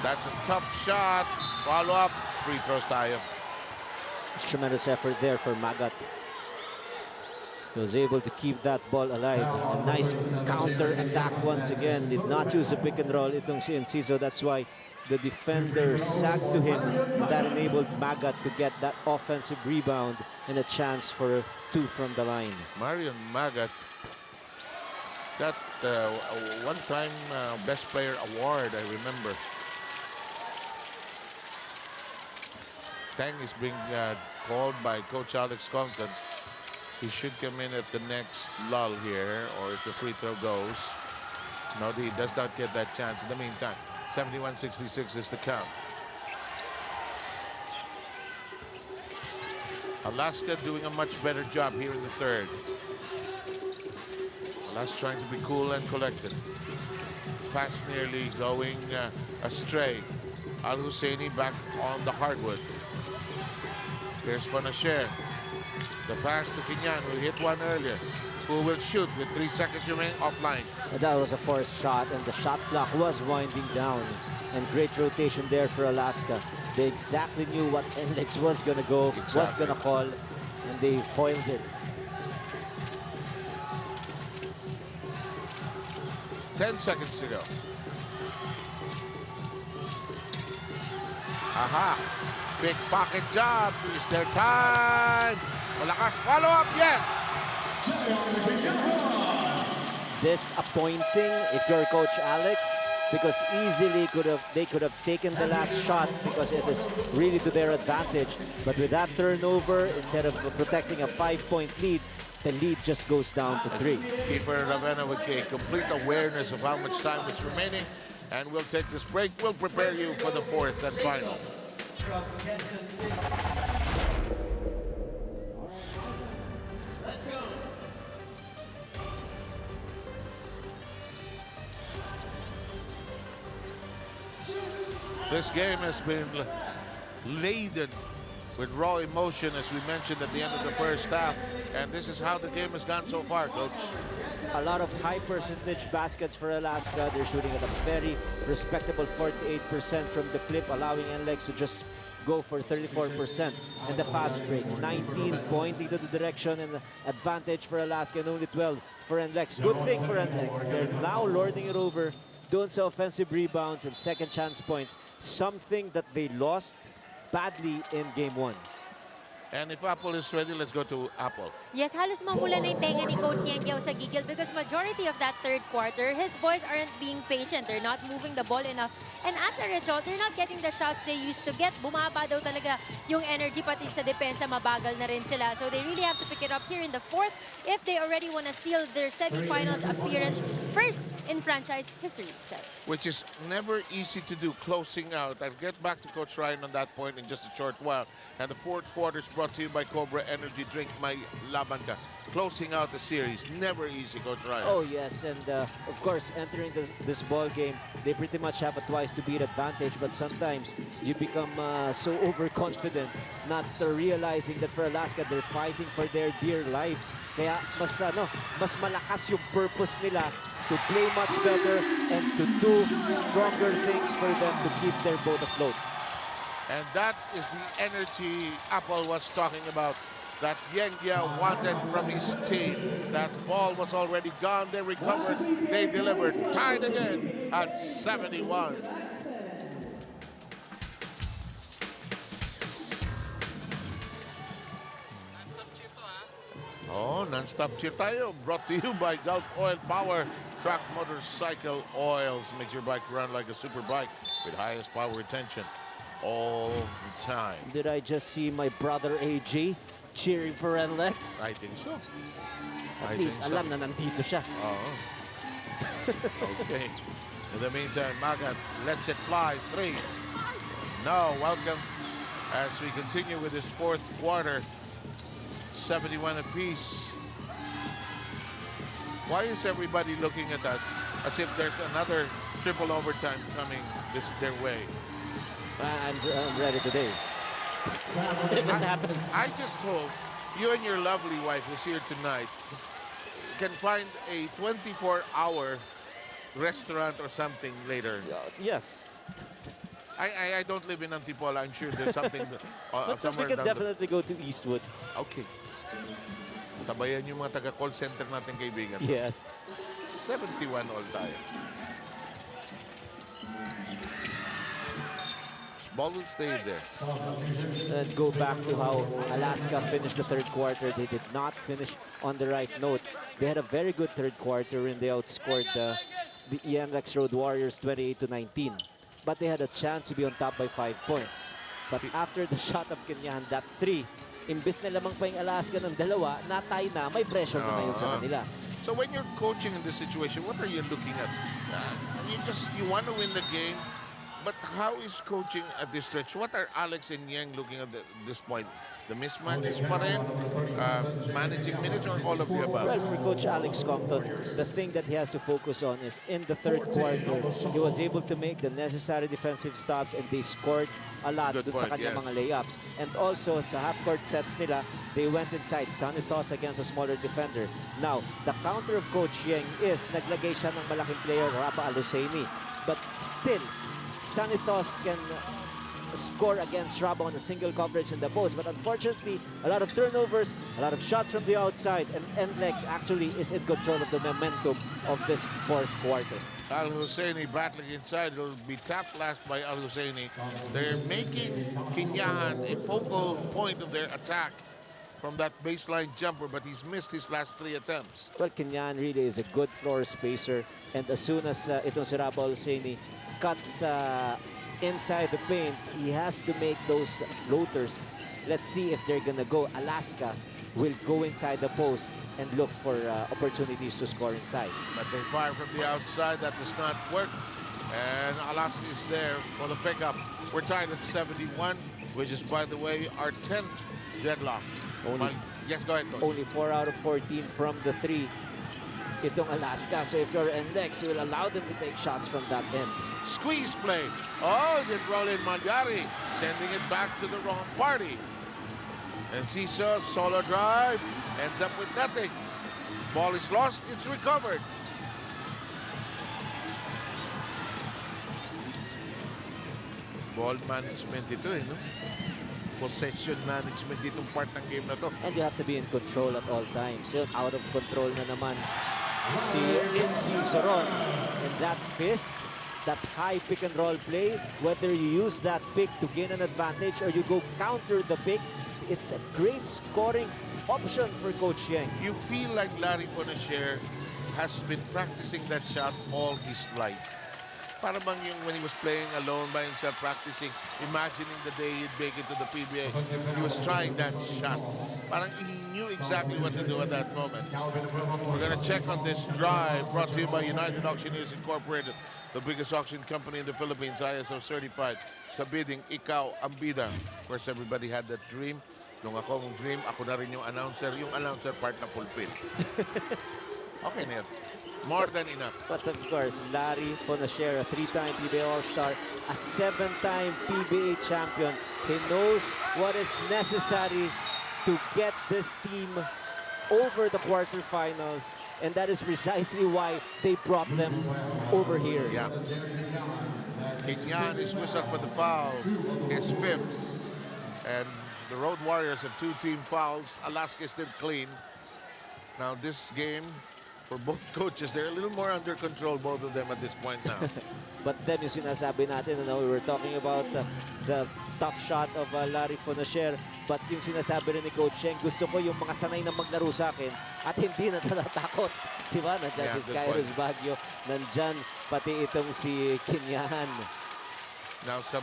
That's a tough shot. Follow up. Free throws tayo. Tremendous effort there for Magat. He was able to keep that ball alive. A nice counter attack once again. Did not use a pick and roll itong si Enciso. That's why the defender sagged to him. That enabled Magat to get that offensive rebound and a chance for 2 from the line. Marion Magat got a one-time Best Player Award, I remember. Tang is being called by Coach Alex Compton. He should come in at the next lull here, or if the free throw goes. No, he does not get that chance. In the meantime, 71-66 is the count. Alaska doing a much better job here in the third. Alaska trying to be cool and collected. Pass nearly going astray. Al Husseini back on the hardwood. Here's Fonacher. The pass to Kinyan, who hit one earlier. Who will shoot with 3 seconds remaining offline. That was a forced shot, and the shot clock was winding down. And great rotation there for Alaska. They exactly knew what NLEX was going to go, was going to call, and they foiled it. 10 seconds to go. Aha! Pickpocket job. Is there time? Malakas follow-up, yes! Disappointing if you're Coach Alex, because easily they could have taken the last shot because it is really to their advantage. But with that turnover, instead of protecting a 5-point lead, the lead just goes down to 3. Keeper Ravenna with a complete awareness of how much time is remaining. And we'll take this break. We'll prepare you for the fourth and final. This game has been laden with raw emotion, as we mentioned at the end of the first half. And this is how the game has gone so far, Coach. A lot of high percentage baskets for Alaska. They're shooting at a very respectable 48% from the clip, allowing NLEX to just go for 34%. And the fast break, 19 pointing to the direction and advantage for Alaska, and only 12 for NLEX. Good thing for NLEX. They're now lording it over, doing some offensive rebounds and second chance points, something that they lost badly in game 1. And if Apple is ready, let's go to Apple. Yes, halos mamula na yung tenga ni Coach Yengyao sa gigil because majority of that third quarter, his boys aren't being patient. They're not moving the ball enough. And as a result, they're not getting the shots they used to get. Bumaba daw talaga yung energy, pati sa depensa, mabagal na rin sila. So they really have to pick it up here in the fourth if they already want to seal their semifinals appearance first in franchise history. So. Which is never easy to do, closing out. I'll get back to Coach Ryan on that point in just a short while. And the fourth quarter is brought to you by Cobra Energy Drink, My Laban Ka. Closing out the series, never easy, Coach Ryan. Oh yes, and of course, entering this ball game, they pretty much have a twice to beat advantage. But sometimes you become so overconfident, not realizing that for Alaska, they're fighting for their dear lives. Kaya mas malakas yung purpose nila to play much better and to do stronger things for them to keep their boat afloat. And that is the energy Apple was talking about, that Yengia wanted from his team. That ball was already gone. They recovered. They delivered. Tied again at 71. Oh, non-stop cheer tayo. Brought to you by Gulf Oil Power. Track motorcycle oils makes your bike run like a super bike with highest power retention all the time. Did I just see my brother AJ cheering for NLEX? I think so. At least alam na nandito siya. Oh. Okay. In the meantime, Magat lets it fly. 3. No, welcome as we continue with this fourth quarter. 71 apiece. Why is everybody looking at us as if there's another triple overtime coming their way? I'm ready today. If it happens. I just hope you and your lovely wife who's here tonight can find a 24-hour restaurant or something later. Yes. I don't live in Antipolo. I'm sure there's something But we somewhere can down definitely go to Eastwood. Okay. Sabayan yung mga taga-call center natin kaibigan. Yes. 71 all tayo. Ball will stay there. And go back to how Alaska finished the third quarter. They did not finish on the right note. They had a very good third quarter and they outscored the NLEX Road Warriors 28-19. But they had a chance to be on top by 5 points. But after the shot of Kenyan, that 3, imbis na lamang pa yung Alaska ng 2, natay na, may pressure na ngayon sa kanila. So when you're coaching in this situation, what are you looking at? You want to win the game, but how is coaching at this stretch? What are Alex and Yang looking at this point? The mismatches pa rin, managing minutes, or all of the above? Well, for Coach Alex Compton, the thing that he has to focus on is in the third quarter, he was able to make the necessary defensive stops and they scored a lot dun sa kanyang mga layups. And also, sa half-court sets nila, they went inside. Sunny toss against a smaller defender. Now, the counter of Coach Yang is naglagay siya ng malaking player, Rapa Alusaini. But still, Sunny toss can score against Raba on a single coverage in the post, but unfortunately a lot of turnovers, a lot of shots from the outside, and NLEX actually is in control of the momentum of this fourth quarter. Al Husseini battling inside will be tapped last by Al Husseini. They're making Kinyahan a focal point of their attack from that baseline jumper, but he's missed his last 3 attempts. Well, Kenyan really is a good floor spacer, and as soon as itong si Raba Husseini cuts inside the paint, he has to make those floaters. Let's see if they're gonna go. Alaska will go inside the post and look for opportunities to score inside. But they fire from the outside. That does not work. And Alaska is there for the pickup. We're tied at 71, which is, by the way, our 10th deadlock. Yes, go ahead, Coach. Only 4 out of 14 from the 3. Itong Alaska. So if you're NLEX, you will allow them to take shots from that end. Squeeze play. Oh, did roll in Magyari, sending it back to the wrong party. And Ciso, solo drive, ends up with nothing. Ball is lost, it's recovered. Ball management ito no? Possession management itong part ng game na to. And you have to be in control at all times. So out of control na naman si Lindsay Soron. And that fist, that high pick and roll play, whether you use that pick to gain an advantage or you go counter the pick, it's a great scoring option for Coach Yang. You feel like Larry Fonacier has been practicing that shot all his life. Para bang yung when he was playing alone by himself, practicing, imagining the day he'd make it to the PBA, he was trying that shot. Parang he knew exactly what to do at that moment. We're going to check on this drive brought to you by United Auctioneers Incorporated, the biggest auction company in the Philippines, ISO certified. Sa bidding, ikaw ang bida. Of course, everybody had that dream. Nung ako mong dream, ako na rin yung announcer part na fulfill. Okay na yun. More than enough. But of course, Larry Fonacier, a 3-time PBA All-Star, a 7-time PBA champion. He knows what is necessary to get this team over the quarterfinals, and that is precisely why they brought them over here. Yeah. Kinyan is whistled for the foul, his 5th. And the Road Warriors have 2 team fouls. Alaska is still clean. Now this game, for both coaches, they're a little more under control, both of them at this point now. But then yung sinasabi natin, we were talking about the tough shot of Larry Fonacier. But yung sinasabi rin ni Coach Sheng, gusto ko yung mga sanay na maglaro sa akin at hindi na natatakot. Diba? Nandyan Yeah, si good Skyros Baguio. Nandyan pati itong si Kinyahan. Now some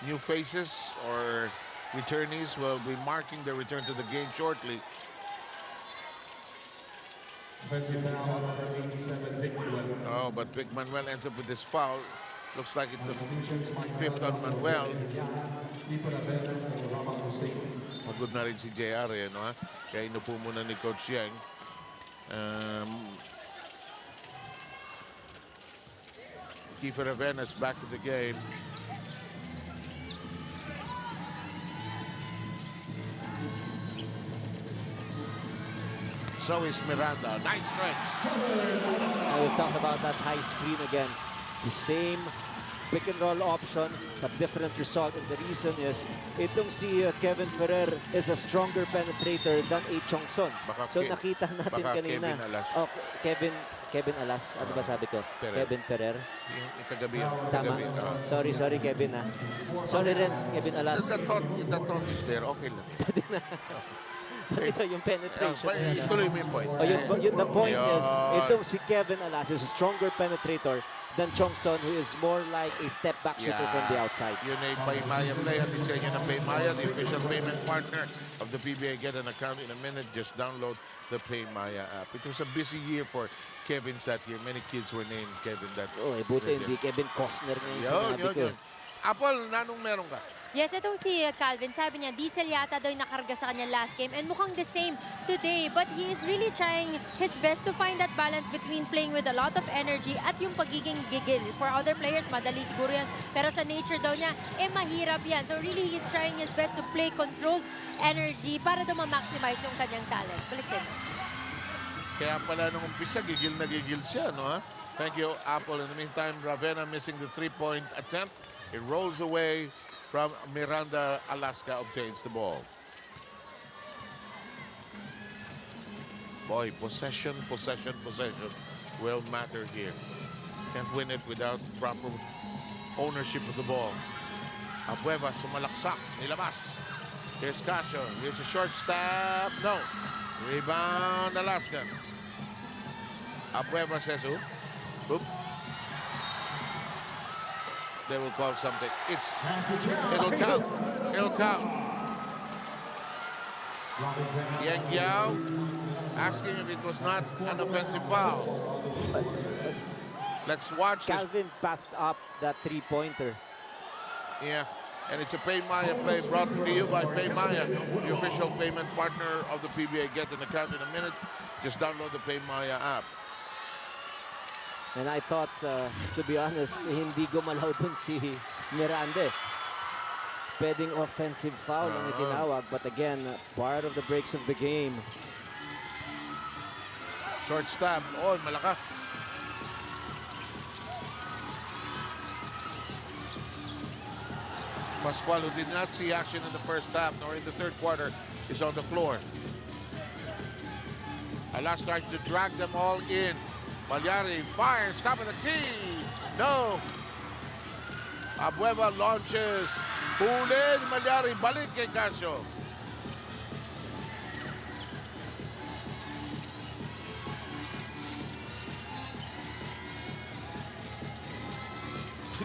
new faces or returnees will be marking their return to the game shortly. Offensive foul, number 87, Vic Manuel. Oh, but Vic Manuel ends up with this foul. Looks like it's the fifth on Manuel. Pagod na rin si JR, eh, no? Kaya inupo muna ni Coach Yang. Kiefer Avenas back to the game. So is Miranda. Nice stretch. I will talk about that high screen again. The same pick and roll option, but different result. And the reason is, itong si Kevin Ferrer is a stronger penetrator than A. Chongson. So nakita natin kanina. Kevin Alas. Oh, Kevin Alas. Ano ba sabi ko? Ferrer. Kevin Ferrer. Yung kagabi. Tama. Sorry Kevin ha. Sorry rin, Kevin Alas. The thought is there. Okay lang. Ito yung penetration. Ituloy mo yung point. The point is, itong si Kevin Alas is a stronger penetrator than Chongson, who is more like a step back shooter from the outside. Yun ay Paymaya play. Hatid sa inyo ng Paymaya, the official payment partner of the PBA. Get an account in a minute. Just download the Paymaya app. It was a busy year for Kevin's that year. Many kids were named Kevin that year. Oh, buti hindi Kevin Costner ngayon sinabi ko. Apple, nanong meron ka? Yes, itong si Calvin, sabi niya, diesel yata daw yung nakarga sa kanya last game and mukhang the same today. But he is really trying his best to find that balance between playing with a lot of energy at yung pagiging gigil. For other players, madali siguro yan. Pero sa nature daw niya, mahirap yan. So really, he's trying his best to play controlled energy para daw ma-maximize yung kanyang talent. Balik sa inyo. Kaya pala nung umpisa, gigil na gigil siya, no? Ha? Thank you, Apple. In the meantime, Ravenna missing the three-point attempt. It rolls away from Miranda. Alaska obtains the ball. Boy, possession will matter here. Can't win it without proper ownership of the ball. Abueva sumalaksak, nilabas. Here's Casio. Here's a short stab. No. Rebound, Alaska. Abueva says, oop. They will call something. It'll count. It'll count. Yang Yao asking if it was not an offensive foul. Let's watch this. Calvin passed up that three-pointer. Yeah, and it's a Paymaya play brought to you by Paymaya, the official payment partner of the PBA. Get an account in a minute. Just download the Paymaya app. And I thought, to be honest, hindi gumalaw dun si Miranda. Pwedeng offensive foul ang itinawag. But again, part of the breaks of the game. Short stab. Oh, malakas. Pascual, who did not see action in the first half nor in the third quarter, is on the floor. Alas tries to drag them all in. Malyari fires, top of the key. No. Abueva launches. Hulin, Malyari, balik kay Casio.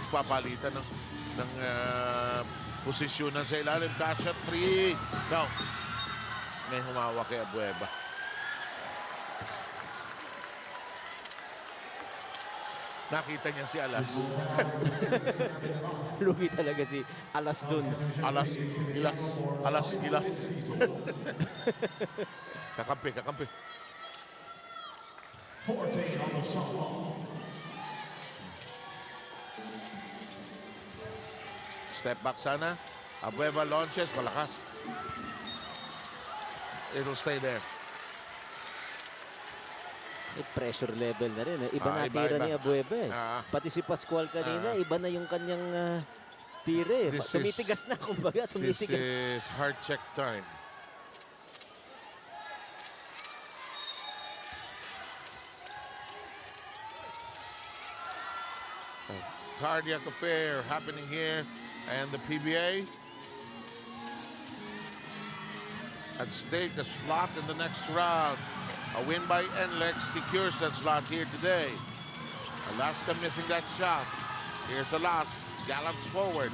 Papalitan ng posisyonan sa ilalim. Casio 3. No. May humawak kay Abueva. Nakita niya si Alas. Lugi talaga si Alas dun. Alas. Kakampi. 14 on the shot clock. Step back sana. Abueva launches, malakas. It'll stay there. Pressure level na rin. Iba na Iba. tira ni Abueva. Pati si Pascual kanina, iba na yung kanyang tira. Tumitigas na, kumbaga. Tumitigas. This is heart check time. Cardiac affair happening here. And the PBA at stake a slot in the next round. A win by NLEX secures that slot here today. Alaska missing that shot. Here's Alas, gallops forward.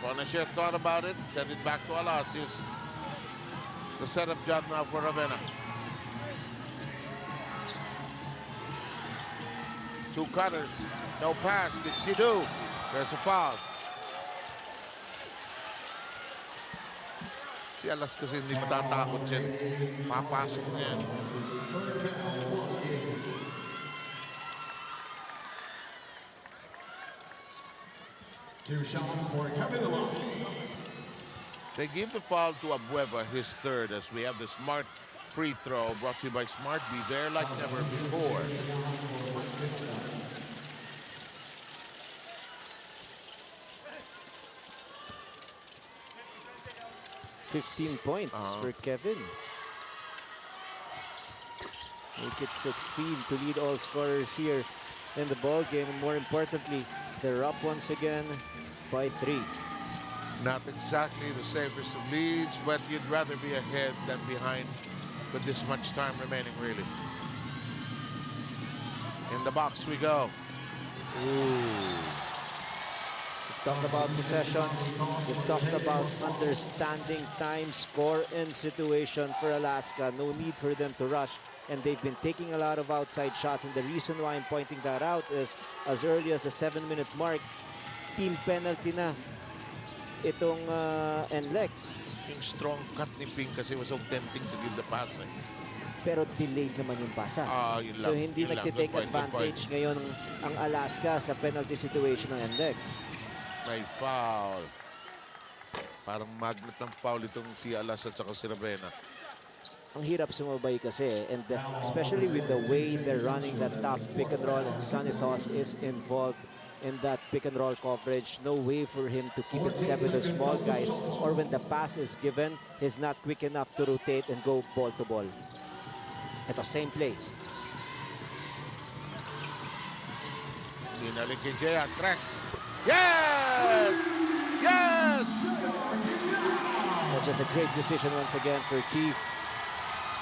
Bonachef thought about it, send it back to Alas. Here's the setup job now for Ravenna. Two cutters, no pass, did she do? There's a foul. Si Alas kasi hindi matatakot yan. Papasok niya yan. Two shots for Kevin Alas. They give the foul to Abueva, his third, as we have the Smart free throw brought to you by Smart. Be there like never before. 15 points for Kevin. Make it 16 to lead all scorers here in the ball game. And more importantly, they're up once again by 3. Not exactly the safest of leads, but you'd rather be ahead than behind with this much time remaining, really. In the box we go. We've talked about possessions. We've talked about understanding time, score, and situation for Alaska. No need for them to rush. And they've been taking a lot of outside shots. And the reason why I'm pointing that out is as early as the 7-minute mark, team penalty na itong NLEX. Yung strong cut ni Pink kasi was so tempting to give the pass. Pero delayed naman yung pasa. Yun So lang, hindi yun lang. nagtitake Good point, good advantage ngayon ang Alaska sa penalty situation ng NLEX. May foul. Parang magnet ng foul itong si Alas at saka si Ravenna. Ang hirap sumabay kasi, and especially with the way they're running that top pick and roll, and Sanitos is involved in that pick and roll coverage. No way for him to keep in step with the small guys, or when the pass is given, he's not quick enough to rotate and go ball to ball. Ito, same play. Binalik kay Jay Tres. Yes! Yes! That's just a great decision once again for Keith.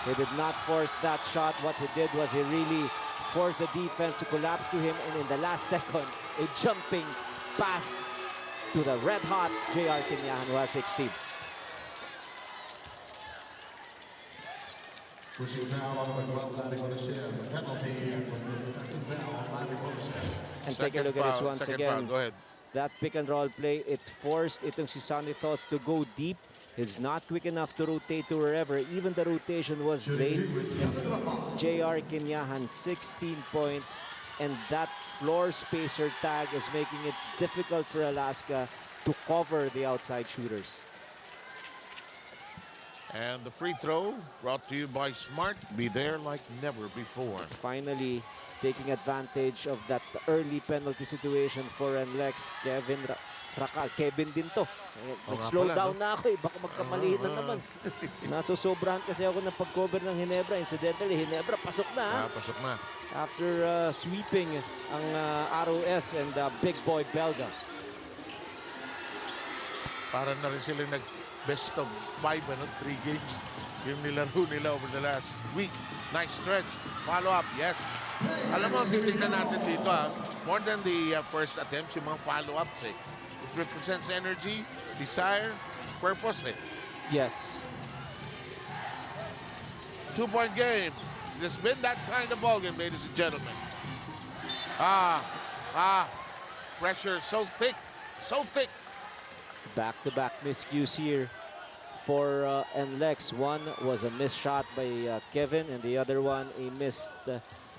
He did not force that shot. What he did was he really forced the defense to collapse to him, and in the last second, a jumping pass to the red-hot J.R. Kinyahan, who has 16. Pushing foul on number 12, Larry Bonachef. The penalty was the second foul on Larry Bonachef. And take a look at this once Second again. foul, go ahead. That pick and roll play, it forced itong si Sanitos to go deep. He's not quick enough to rotate to wherever. Even the rotation was late. J.R. Kinyahan, 16 points. And that floor spacer tag is making it difficult for Alaska to cover the outside shooters. And the free throw brought to you by Smart. Be there like never before. Finally, taking advantage of that early penalty situation for NLEX, Kevin Rakal. Kevin din to. Nag-slow down na ako eh. Baka magkamalihin na naman. Nasusobrahan kasi ako ng pag-cover ng Ginebra. Incidentally, Ginebra pasok na. Pasok na. After sweeping ang ROS and Big Boy Belga. Para na rin sila nag-best of 5, 3 games. Yung nilaro nila over the last week. Nice stretch. Follow up, yes. Alam mo, titignan natin dito more than the first attempts, yung mga follow-ups It represents energy, desire, purpose Yes. 2-point game. It's been that kind of ball game, ladies and gentlemen. Pressure so thick, so thick. Back-to-back miscues here for NLEX. One was a missed shot by Kevin, and the other one a missed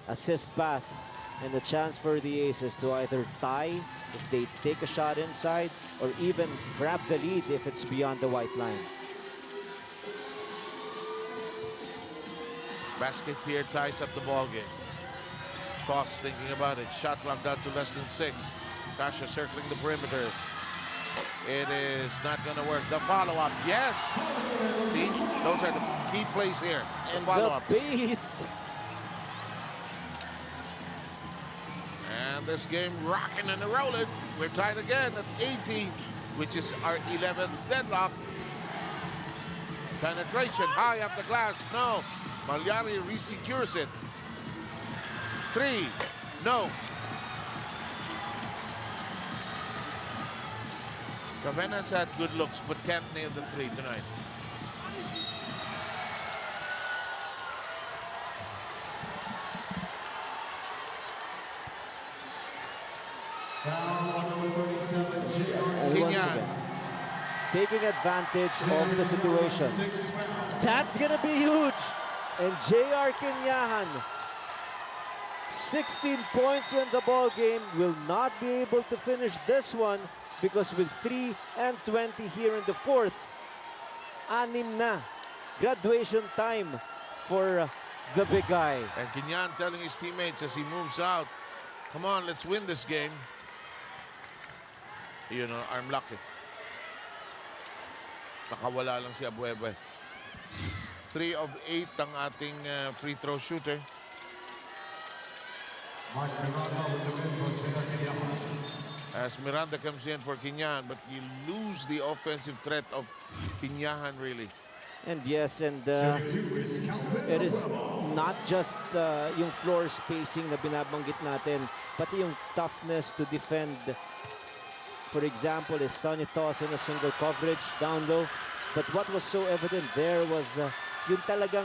assist pass. And the chance for the Aces to either tie if they take a shot inside, or even grab the lead if it's beyond the white line. Basket here ties up the ball game. Toss thinking about it. Shot clock down to less than 6. Kasha circling the perimeter. It is not going to work. The follow-up, yes. See, those are the key plays here. The follow-ups. The beast. And this game rocking and rolling. We're tied again at 80, which is our 11th deadlock. Penetration high up the glass. No. Malyari resecures it. 3. No. Ravena's had good looks but can't nail the 3 tonight. Foul on number 37, J.R. And once Kinyan. again, taking advantage of the situation. Six rounds. That's gonna be huge. And J.R. Kinyahan, 16 points in the ball game, will not be able to finish this one because with 3 and 20 here in the fourth, anim na graduation time for the big guy. And Kinyan telling his teammates as he moves out, come on, let's win this game. You know, I'm lucky. Nakawala lang si Abueve. 3 of 8 ang ating free throw shooter. Mark Miranda with the win for J.R. Kinyahan. As Miranda comes in for Kinyan, but you lose the offensive threat of Kinyahan really. And yes, and it is not just yung floor spacing na binabanggit natin, pati yung toughness to defend. For example, is Sonny Toss in a single coverage down low. But what was so evident there was yung talagang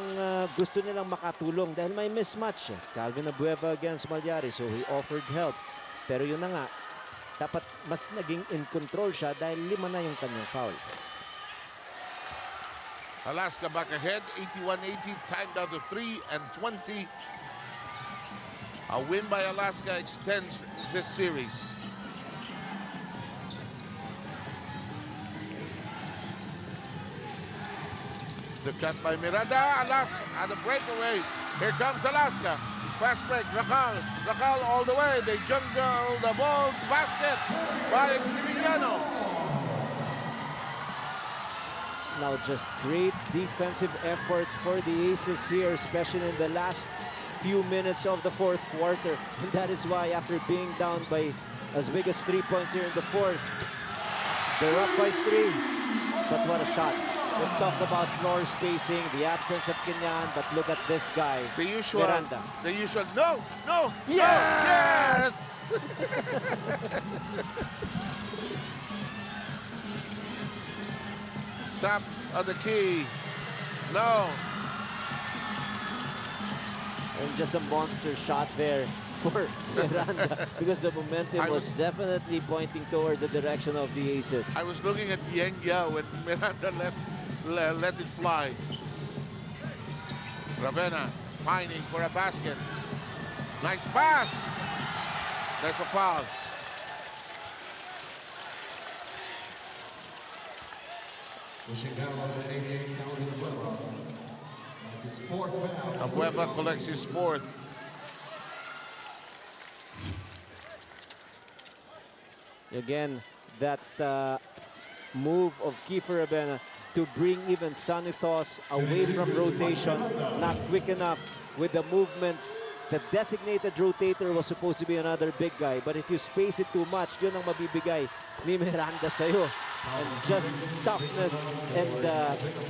gusto nilang makatulong dahil may mismatch. Calvin Abueva against Malyari, so he offered help. Pero yun na nga, dapat mas naging in control siya dahil 5 na yung kanyang foul. Alaska back ahead, 81-80, time down to 3 and 20. A win by Alaska extends this series. The cut by Miranda, Alas, and a breakaway. Here comes Alaska. Fast break, Rakal all the way. They jungle the ball, basket by Eximiano. Now just great defensive effort for the Aces here, especially in the last few minutes of the fourth quarter. And that is why after being down by as big as 3 points here in the fourth, they're up by 3. But what a shot. We've talked about floor spacing, the absence of Kinyan, but look at this guy, The usual, Miranda. no, Yes! no, yes! Top of the key, no. And just a monster shot there for Miranda because the momentum was definitely pointing towards the direction of the Aces. I was looking at Yang Yao when Miranda let it fly. Ravenna pining for a basket. Nice pass. There's a foul. Pushing down on the 88 count in Abueva. That's his fourth foul. Abueva collects his 4th. Again, that move of Kiefer Abena to bring even Sanithos away from rotation, not quick enough with the movements. The designated rotator was supposed to be another big guy, but if you space it too much, yun ang mabibigay ni Miranda sa'yo. And just toughness and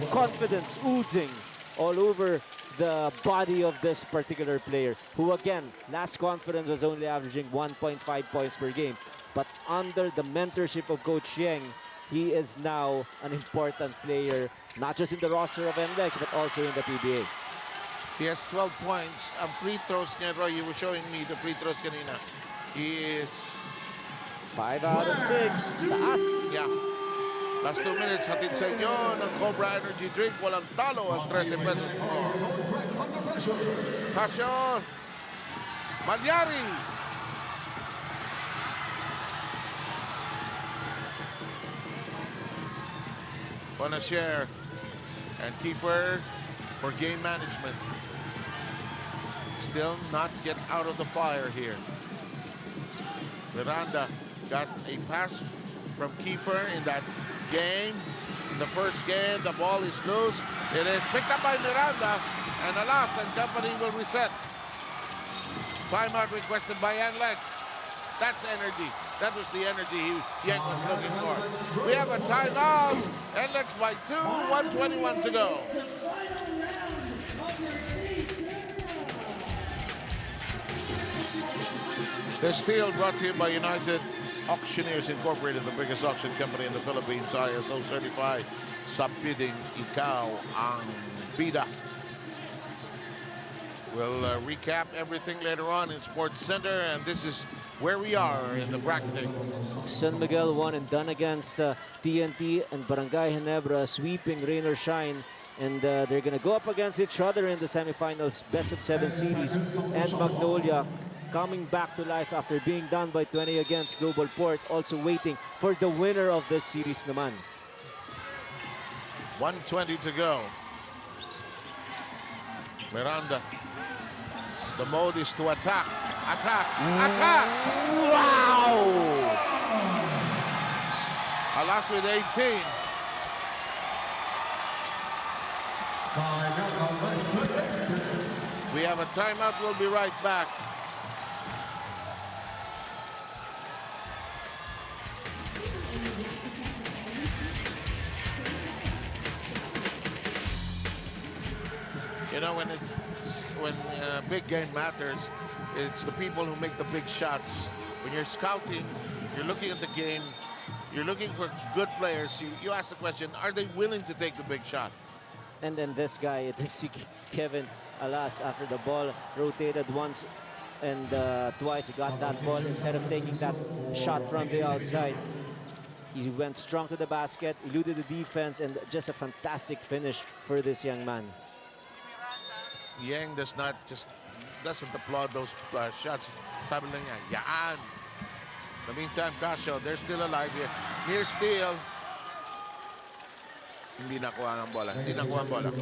confidence oozing all over the body of this particular player, who again, last conference was only averaging 1.5 points per game. But under the mentorship of Coach Yeng, he is now an important player, not just in the roster of NLEX, but also in the PBA. He has 12 points. Free throws niya, Roy, you were showing me the free throws kanina. He is... 5 out of 6. Taas. Yeah. Last 2 minutes, hatid sa inyo ng Cobra Energy Drink. Walang talo ang 13 pesos mo. Passion. Malyari. Wanna share. And Kiefer for game management. Still not get out of the fire here. Miranda got a pass from Kiefer in that game. In the first game, the ball is loose. It is picked up by Miranda, and Alas and company will reset. Timeout requested by NLEX. That's energy. That was the energy Yang was looking for. We have a timeout. NLEX by 2, 1:21 to go. The steal brought to you by United Auctioneers Incorporated, the biggest auction company in the Philippines, ISO certified. Sa bidding, ikaw ang bida. We'll recap everything later on in Sports Center, and this is where we are in the bracketing. San Miguel won and done against TNT and Barangay Ginebra, sweeping rain or shine. And they're going to go up against each other in the semifinals, best of 7 series. And Magnolia coming back to life after being down by 20 against Global Port, also waiting for the winner of this series naman. 1:20 to go. Miranda. The mode is to attack. Attack! Attack! Wow! Alas with 18. We have a timeout. We'll be right back. You know, when big game matters, it's the people who make the big shots. When you're scouting, you're looking at the game, you're looking for good players. You ask the question, are they willing to take the big shot? And then this guy, Kevin Alas, after the ball rotated once and twice, he got that ball. Instead of taking that shot from the outside, he went strong to the basket, eluded the defense, and just a fantastic finish for this young man. Yang doesn't applaud those shots. Sabi lang niya, yaan. In the meantime, Casio, they're still alive here. Near steal. Hindi nakuha ng bola. Hindi nakuha ang bola.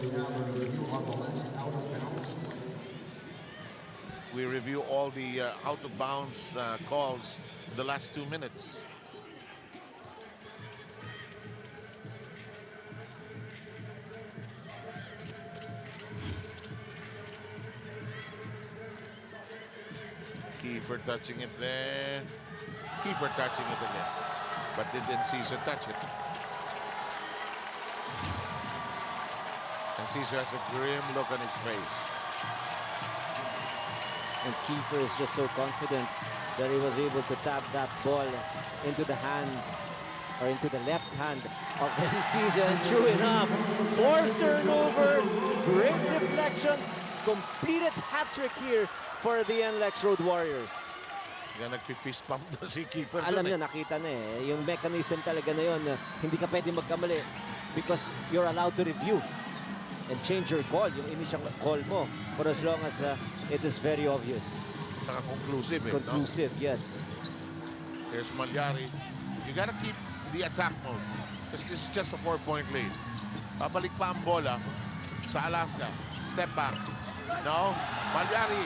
We review all the out-of-bounds calls in the last 2 minutes. Keeper touching it there. Keeper touching it again. But didn't Caesar touch it. And Caesar has a grim look on his face. And Kiefer is just so confident that he was able to tap that ball into the hands, or into the left hand of Caesar, and true enough, forced turnover, great deflection, completed hat-trick here for the NLEX Road Warriors. Yan, nagpi-fist pump na si keeper. Alam niyo, nakita na eh. Yung mechanism talaga na yun, hindi ka pwede magkamali because you're allowed to review and change your call, yung initial call mo, for as long as it is very obvious. Saka conclusive eh, Conclusive, no? yes. Here's Malyari. You gotta keep the attack mode because this is just a 4-point lead. Babalik pa ang bola sa Alaska. Step back. No? Malyari.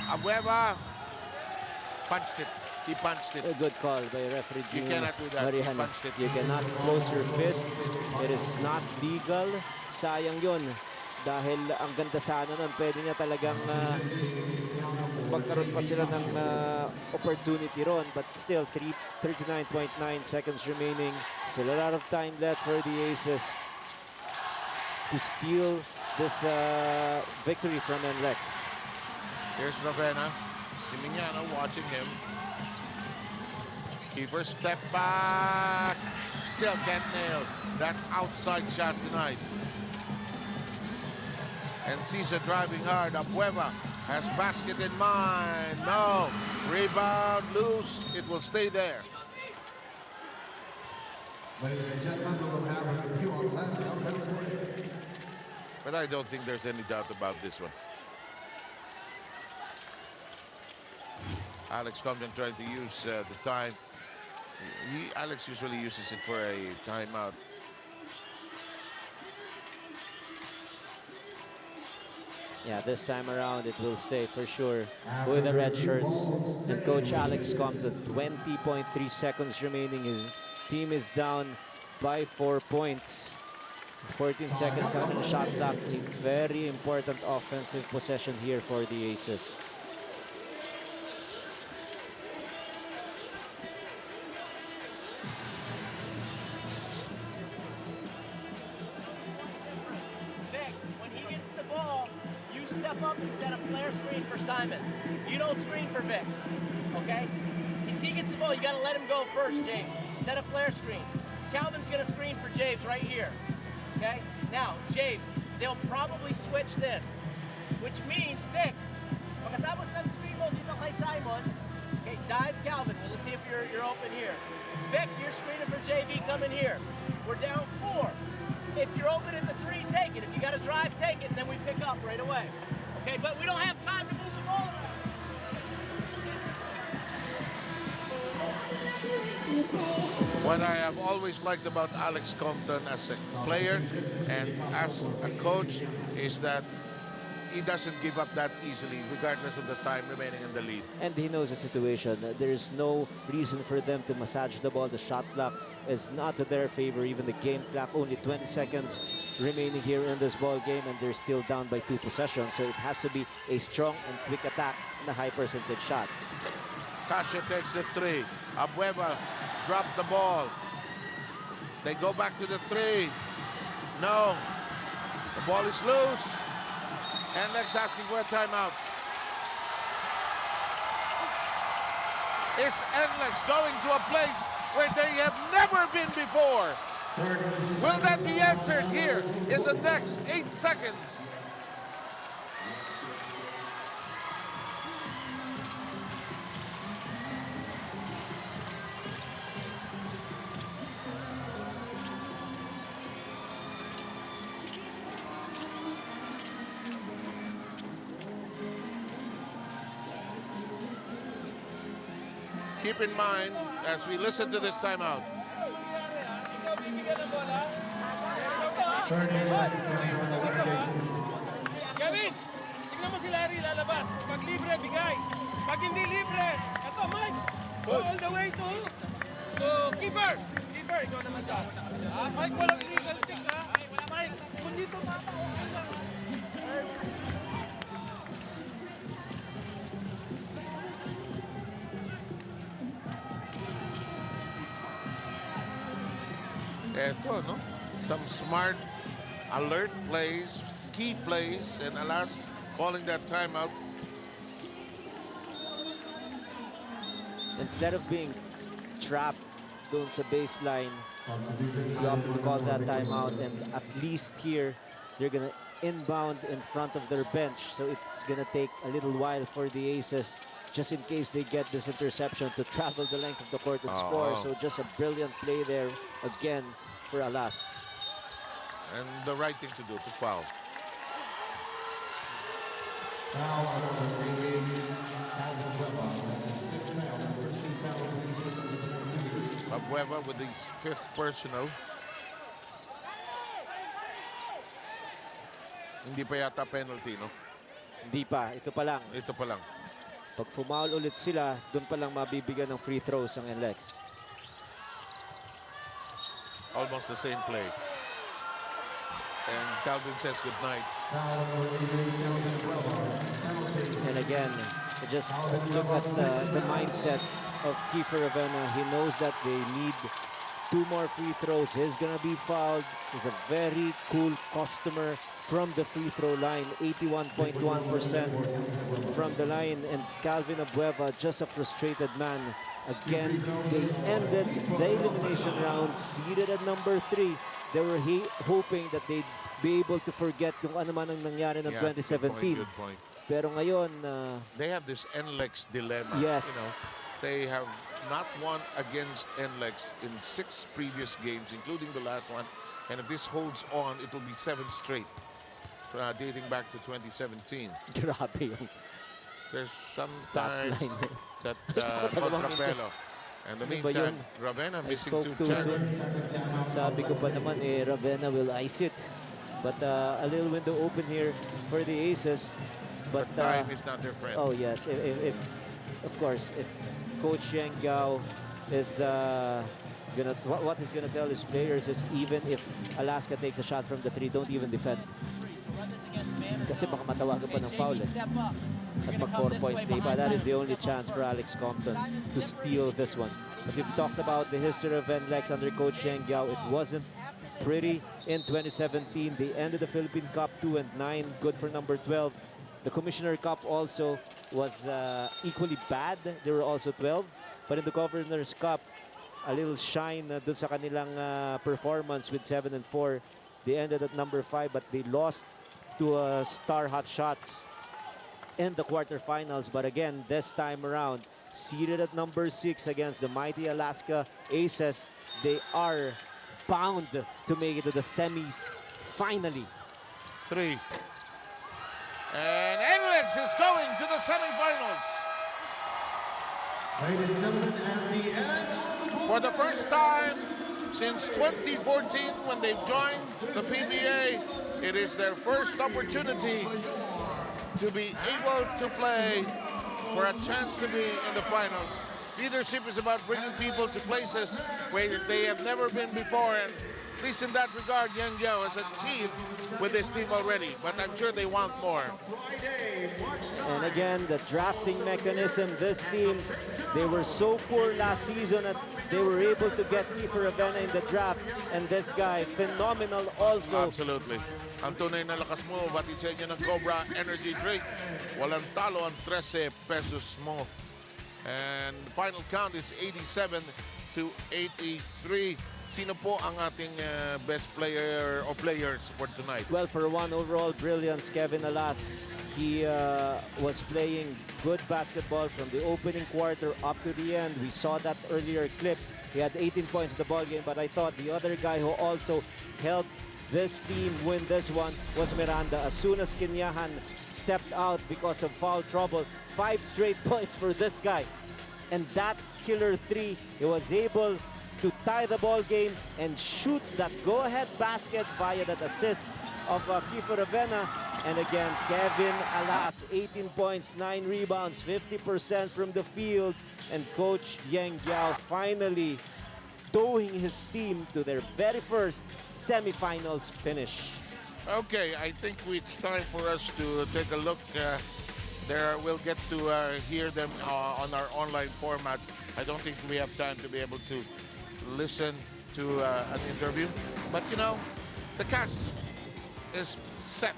Abueva punched it. He punched it. A good call by referee You June cannot do that. He Marihana. punched it. You cannot close your fist. It is not legal. Sayang yun. Dahil ang ganda sana nun, pwede niya talagang magkaroon pa sila ng opportunity ron. But still, 39.9 seconds remaining. Still a lot of time left for the Aces to steal this victory from NLEX. Here's Ravenna. Simignano watching him. Keeper step back. Still can't nail that outside shot tonight. And Caesar driving hard. Abueva has basket in mind. No. Rebound loose. It will stay there. Ladies and gentlemen, we will have a review on last outcomes. But I don't think there's any doubt about this one. Alex Compton trying to use the time. Alex usually uses it for a timeout. Yeah, this time around it will stay for sure with the red shirts. And Coach Alex Compton, 20.3 seconds remaining. His team is down by 4 points. 14 seconds on the shot clock. A very important offensive possession here for the Aces. step up and set a flare screen for Simon. You don't screen for Vic, okay? If he gets the ball, you gotta let him go first, James. Set a flare screen. Calvin's gonna screen for James right here, okay? Now, James, they'll probably switch this, which means Vic, pagkatapos ng screen mo dito kay Simon, okay, dive Calvin. We'll see if you're open here. Vic, you're screening for JV coming here. We're down 4. If you're open at the 3, take it. If you got to drive, take it, and then we pick up right away. Okay, but we don't have time to move the ball around. What I have always liked about Alex Compton as a player and as a coach is that he doesn't give up that easily, regardless of the time remaining in the lead. And he knows the situation. There's no reason for them to massage the ball. The shot clock is not to their favor. Even the game clock, only 20 seconds remaining here in this ball game, and they're still down by 2 possessions. So it has to be a strong and quick attack and a high percentage shot. Casio takes the 3. Abueva dropped the ball. They go back to the 3. No. The ball is loose. NLEX asking for a timeout. Is NLEX going to a place where they have never been before? Will that be answered here in the next 8 seconds? Keep in mind, as we listen to this timeout, 30 seconds on the NLEX bases. Gavin, tignan mo si Larry lalabas. Pag libre, bigay. Pag hindi libre, ito, Mike. Go all the way to keeper. Keeper, ikaw naman dyan. Mike, walang legal stick, ha? Mike, kung dito mapa, okay lang. eto, no? Some smart, alert plays, key plays, and alas, calling that timeout. Instead of being trapped doon sa baseline, you opted to call that timeout, and at least here, they're gonna inbound in front of their bench. So it's gonna take a little while for the Aces, just in case they get this interception, to travel the length of the court and score. So just a brilliant play there again for Alas. And the right thing to do, to foul. Foul on the PBA Philippine. That's his 5th foul. The first team foul of the Aces with the next 2 minutes. Abueva with his 5th personal. Hindi pa yata penalty, no? Hindi pa, ito pa lang. Ito pa lang. Pag fumaul ulit sila, doon pa lang mabibigyan ng free throws ang NLEX. Almost the same play. And Calvin says goodnight. Foul on the PBA Philippine. Penalty. And again, just look at the mindset of Kiefer Ravenna. He knows that they need 2 more free throws. He's gonna be fouled. He's a very cool customer from the free throw line, 81.1% from the line. And Calvin Abueva, just a frustrated man. Again, they ended the elimination round seated at number 3. They were hoping that they'd be able to forget kung ano man ang nangyari ng 2017. Good point. Pero ngayon, They have this NLEX dilemma. Yes. You know, they have not won against NLEX in 6 previous games, including the last one. And if this holds on, it will be 7 straight, dating back to 2017. grabe yung There's stat sometimes line. that contrapelo. And in the Ano ba meantime, yun? Ravenna I missing spoke 2 too soon. chances. Sabi ko pa naman, Ravenna will ice it. But a little window open here for the Aces. But Time is not their friend. oh yes, if of course, if Coach Yang Gao is what he's gonna tell his players is, even if Alaska takes a shot from the 3, don't even defend. Kasi baka matawagan pa ng foul eh. At mag 4-point play pa, that is the only chance for Alex Compton to steal this one. But we've talked about the history of NLEX under Coach Yang Gao. It wasn't pretty in 2017. They ended the Philippine Cup 2-9, good for number 12. The Commissioner Cup also was equally bad. They were also 12. But in the Governor's Cup, a little shine dun sa kanilang performance with 7 and 4. They ended at number 5, but they lost to Star Hot Shots in the quarterfinals. But again, this time around, seated at number 6 against the mighty Alaska Aces, they are bound to make it to the semis finally. 3. And NLEX is going to the semifinals. Ladies and gentlemen, at the end of the For the first time since 2014, when they've joined the PBA, it is their first opportunity to be able to play for a chance to be in the finals. Leadership is about bringing people to places where they have never been before, and at least in that regard, Yang Yao has achieved with this team already, but I'm sure they want more. And again, the drafting mechanism, this team, they were so poor last season that they were able to get Kiefer Avena in the draft, and this guy, phenomenal also. Absolutely. Ang tunay na lakas mo, batid sa inyo ng Cobra Energy Drink. Walang talo ang 13 pesos mo. And the final count is 87 to 83. Sino po ang ating best player or players for tonight? Well, for one overall brilliance, Kevin Alas, he was playing good basketball from the opening quarter up to the end. We saw that earlier clip. He had 18 points in the ball game, but I thought the other guy who also helped this team win this one was Miranda. As soon as Kinyahan stepped out because of foul trouble, 5 straight points for this guy. And that killer 3, he was able to tie the ball game and shoot that go-ahead basket via that assist of Kiefer Avena. And again, Kevin Alas, 18 points, 9 rebounds, 50% from the field. And Coach Yang Yao finally towing his team to their very first semifinals finish. Okay, I think it's time for us to take a look. We'll get to hear them on our online formats. I don't think we have time to be able to listen to an interview. But you know, the cast is set.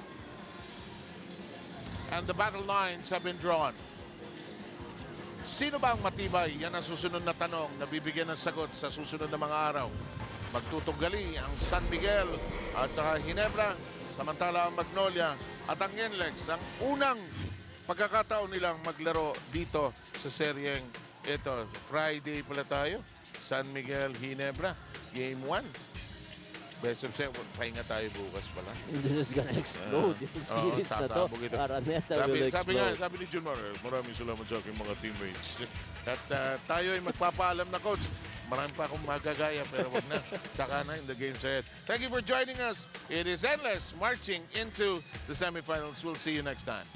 And the battle lines have been drawn. Sino ba ang matibay? Yan ang susunod na tanong na bibigyan ng sagot sa susunod na mga araw. Magtutunggali ang San Miguel at saka Ginebra, samantala ang Magnolia at ang NLEX, ang unang pagkakataon nilang maglaro dito sa seryeng ito. Friday pala tayo, San Miguel, Ginebra, Game 1. Best of 7, pahinga tayo bukas pala. This is gonna explode. Yung series na to, Araneta will explode. Sabi ni Junmar, maraming salamat sa aking mga teammates. At tayo ay magpapaalam na, Coach. Marami pa akong magagaya, pero wag na. Saka na in the game's ahead. Thank you for joining us. It is NLEX marching into the semifinals. We'll see you next time.